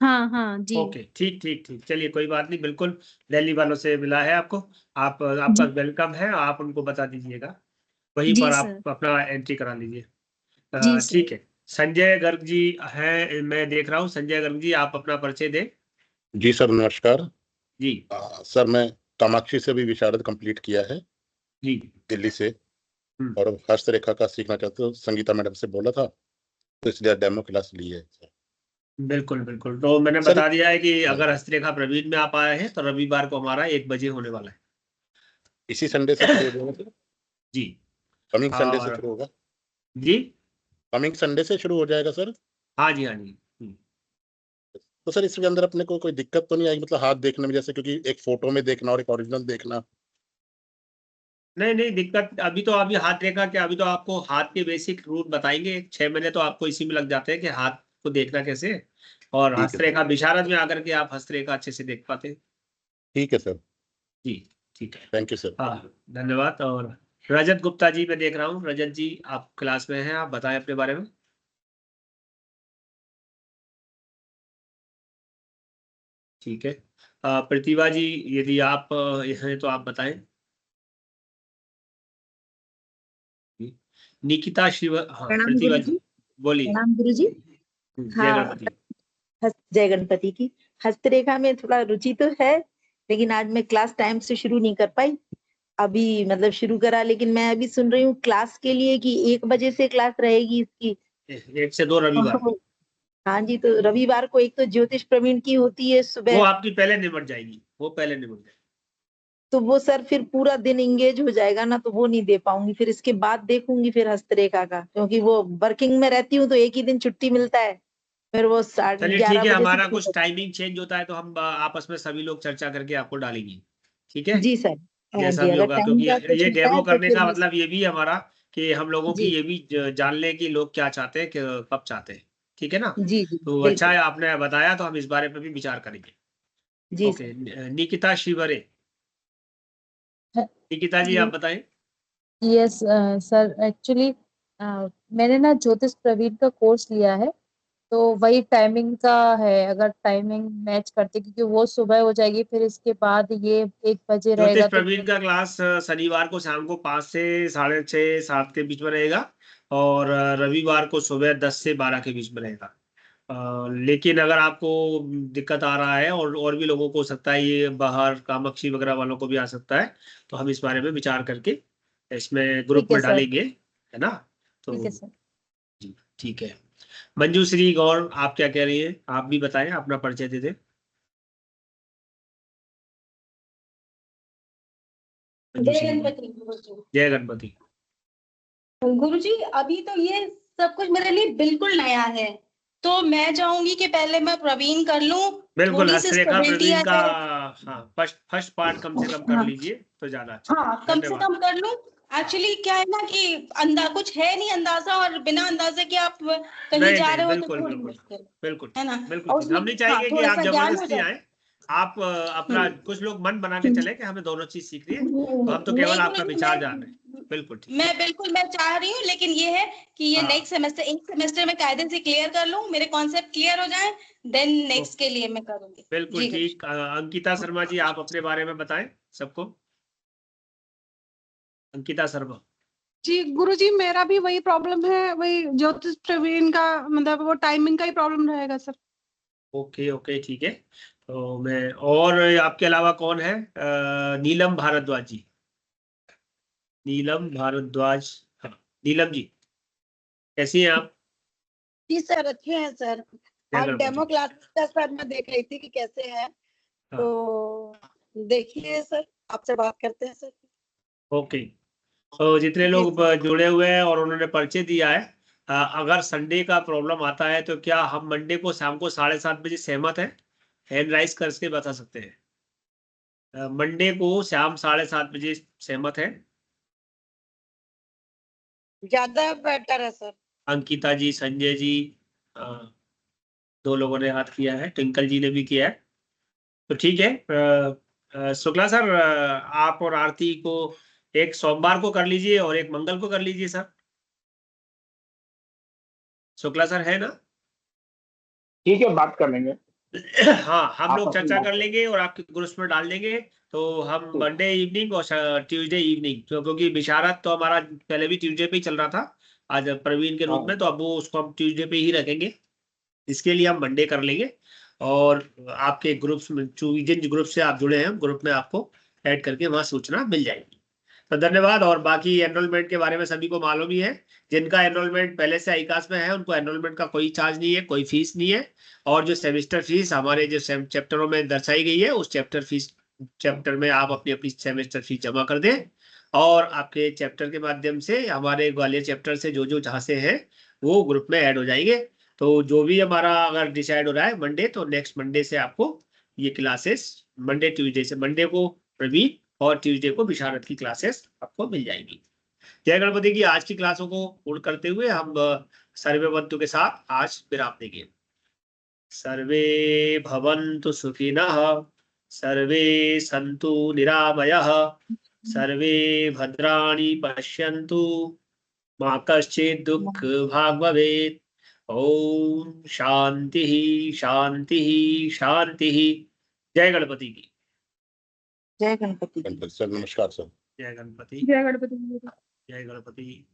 हाँ हाँ जी। ओके, ठीक ठीक ठीक, चलिए कोई बात नहीं, बिल्कुल दिल्ली वालों से मिला है आपको। आपका जी वेलकम है, आप उनको बता दीजिएगा, वहीं जी पर सर। आप अपना एंट्री करा लीजिए। जी सर। ठीक है। संजय गर्ग जी हैं, मैं देख रहा हूँ। संजय गर्ग जी, आप अपना परिचय दें। जी सर, नमस्कार। जी सर, मैं कामाक्षी से भी विशारद कंप्लीट किया है, जी। दिल्ली से। हम्म, और हस्तरेखा का सीखना चाहते हो, संगीता मैडम से बोला था, तो इसलिए डेमो क्लास ली है सर। बिल्कुल बिल्कुल, तो मैंने सर, बता दिया है कि हाँ, अगर हस्तरेखा प्रवीण में आप आए हैं तो रविवार को हमारा 1 बजे होने वाला है। इसी संडे से शुरू हो जाएगा सर? जी। कमिंग संडे से और शुरू होगा? जी कमिंग संडे से शुरू हो जाएगा सर? हाँ जी, हाँ जी। तो सर, इसके अंदर अपने को कोई दिक्कत तो नहीं आएगी, मतलब हाथ देखने में, जैसे क्योंकि एक फोटो में देखना और एक ओरिजिनल देखना? नहीं नहीं, दिक्कत अभी तो, अभी हाथ रेखा के अभी तो आपको हाथ के बेसिक रूल बताएंगे। 6 महीने तो आपको इसी में लग जाते हैं कि हाथ को देखना कैसे, और ठीक है सर। हस्तरेखा विशारद में आकर के आप हस्तरेखा अच्छे से देख पाते हैं। ठीक है सर। जी ठीक है। Thank you sir. हाँ, धन्यवाद। और रजत गुप्ता जी मैं देख रहा हूँ। रजत जी, आप क्लास में हैं, आप बताएं अपने बारे में। ठीक है। प्रतिभा जी, यदि आप हैं तो आप बताएं। निकिता शिव, हाँ प्रणाम प्रतिभा गुरुजी। जी बोलिए। प्रणाम गुरुजी। जय हाँ, गणपति। जय गणपति की। हस्तरेखा में थोड़ा रुचि तो है, लेकिन आज मैं क्लास टाइम से शुरू नहीं कर पाई। अभी मतलब शुरू करा, लेकिन मैं अभी सुन रही हूँ क्लास के लिए कि 1 बजे से क्लास रहेगी इसकी। 1 से 2 रविवार। हाँ जी, तो रविवार को एक तो ज्योतिष प्रवीण की होती है वो सुबह, आपकी पहले निपट जाएगी, वो पहले निपट जाएगी। तो वो सर फिर पूरा दिन इंगेज हो जाएगा ना, तो वो नहीं दे पाऊंगी। फिर इसके बाद देखूंगी फिर हस्तरेखा का, क्योंकि वो वर्किंग में रहती हूँ तो एक ही दिन छुट्टी मिलता है। फिर वो चलिए ठीक 11:30 है, बजे से हमारा शुरू कुछ टाइमिंग चेंज होता है तो हम आपस में सभी लोग चर्चा करके आपको डालेंगे। ठीक है, जी सर। हाँ जैसा जी, भी अगर होगा, टाइम क्योंकि का कुछ ये होता डेमो है तो करने फिर का मैं। मतलब ये भी है हमारा कि हम लोगों की जी ये भी जान लें कि लोग क्या चाहते हैं, कब चाहते हैं। ठीक है ना? जी जी तो अच्छा है बिल्कुल। आपने बताया, तो हम इस बारे में भी विचार करेंगे। जी ओके। सर। निकिता शिवरे, निकिता जी आप बताएं। यस सर, एक्चुअली मैंने ना ज्योतिष प्रवीण का कोर्स लिया है, तो वही टाइमिंग का है, अगर टाइमिंग मैच करते, क्योंकि वो सुबह हो जाएगी, फिर इसके बाद ये 1 बजे ज्योतिष रहेगा तो प्रवीण का क्लास शनिवार को शाम को 5 से 6:30 7 के बीच में रहेगा, और रविवार को सुबह 10 से 12 के बीच में रहेगा। लेकिन अगर आपको दिक्कत आ रहा है, और भी लोगों को हो सकता है, ये बाहर कामाक्षी वगैरह वालों को भी आ सकता है, तो हम इस बारे में विचार करके इसमें ग्रुप ठीक है में सर। डालेंगे, है ना? तो ठीक है सर। जी ठीक है। मंजूश्री गौर, आप क्या कह रही हैं? आप भी बताएं, अपना परिचय दे दें। जय मंजूश्री गौर। गणपति गुरुजी। जय गणपति। गुरुजी, अभी तो ये सब कुछ मेरे लिए बिल्कुल नया है, तो मैं चाहूंगी कि पहले मैं प्रवीण कर लूं, बिल्कुल, थोड़ी सी हस्तरेखा स्टेबिलिटी प्रवीण आ का, जाए। हाँ, फर्स्ट पार्ट कम से कम कर हाँ लीजिए तो ज्यादा अच्छा हाँ, है। कम से धन्यवाद। कम कर लूं। एक्चुअली क्या है ना कि कुछ है नहीं अंदाजा, और बिना अंदाजे के आप कहीं नहीं जा नहीं, रहे हो तो बिल्कुल थोड़ी बिल्कुल, मुश्किल बिल्कुल है ना। बिल्कुल और ठीक, उसमें हम नहीं हाँ चाहेंगे कि थोड़ा आप सा ज्ञान हो जबरदस्ती जाए। आए। आप अपना, कुछ लोग मन बना के चले कि हमें दोनों चीज सीखनी है, तो हम तो केवल नहीं आपका गुरुजी, विचार जान रहे हैं। बिल्कुल ठीक। मैं चाह रही हूँ, लेकिन ये है कि ये हाँ, नेक्स्ट सेमेस्टर, एक सेमेस्टर में कायदे से क्लियर कर लूँ, मेरे कॉन्सेप्ट क्लियर हो जाए, देन नेक्स्ट ओके, के लिए मैं करूंगी। बिल्कुल जी गुरुजी। ठीक। अंकिता शर्मा जी, आप अपने बारे में बताएं सबको। अंकिता शर्मा। जी गुरुजी, मेरा भी वही प्रॉब्लम है, वही ज्योतिष प्रवीण का, मतलब वो टाइमिंग का ही प्रॉब्लम रहेगा सर। ओके ओके ठीक है। तो मैं, और आपके अलावा कौन है? नीलम भारद्वाज जी। नीलम भारद्वाज। हाँ, नीलम जी कैसी हैं आप? जी सर, अच्छे हैं सर। जय आज गणपति। डेमो क्लास का सर मैं देख रही थी कि कैसे है, तो देखिए सर, आपसे बात करते हैं सर। ओके, तो जितने लोग जुड़े हुए हैं और उन्होंने परिचय दिया है, अगर संडे का प्रॉब्लम आता है तो क्या हम मंडे को शाम को 7:30 बजे सहमत हैं? हैंड राइज करके बता सकते हैं। मंडे को शाम 7:30 बजे सहमत है? ज्यादा बेटर है सर। अंकिता जी, संजय जी, 2 लोगों ने हाथ किया है, ट्विंकल जी ने भी किया है, तो ठीक है। शुक्ला सर, आप और आरती को एक सोमवार को कर लीजिए और एक मंगल को कर लीजिए सर। शुक्ला सर है ना? ठीक है, बात कर लेंगे। हाँ, हम आप लोग अपनी चर्चा बात कर करें। लेंगे और आपके ग्रुप्स में डाल देंगे। तो हम ठीक। मंडे इवनिंग और ट्यूसडे इवनिंग, क्योंकि बिशारत तो हमारा पहले भी ट्यूसडे पे ही चल रहा था आज प्रवीण के रूप हाँ। में, तो अब वो उसको हम ट्यूसडे पे ही रखेंगे। इसके लिए हम मंडे कर लेंगे और आपके ग्रुप्स में जिन ग्रुप से आप जुड़े हैं ग्रुप में आपको ऐड करके वहां सूचना मिल जाएगी। तो धन्यवाद। और बाकी एनरोलमेंट के बारे में सभी को मालूम ही है, जिनका एनरोलमेंट पहले से आईकास में है उनको एनरोलमेंट का कोई चार्ज नहीं है, कोई फीस नहीं है। और जो सेमेस्टर फीस हमारे जो चैप्टरों में दर्शाई गई है उस चैप्टर में आप अपनी अपनी सेमेस्टर फीस जमा कर दें और आपके चैप्टर के माध्यम से हमारे ग्वालियर चैप्टर से जो जहाँ से हैं वो ग्रुप में ऐड हो जाएंगे। तो जो भी हमारा अगर डिसाइड हो रहा है मंडे, तो नेक्स्ट मंडे से आपको ये क्लासेस मंडे को प्रवीण और ट्यूसडे को बिशारत की क्लासेस आपको मिल जाएंगी। जय गणपति की आज की क्लासों को पूर्ण करते हुए हम सर्वे बंधु के साथ आज विराम देंगे। सर्वे भवन्तु सुखिनः, सर्वे सन्तु निरामयः, सर्वे भद्राणि पश्यन्तु, मा कश्चित् दुःख भाग् भवेत्। ओम शांति शांति शांति। जय गणपति की। जय गणपति की। सर नमस्कार सर। जय गणपति। जय गणपति। जय गणपति।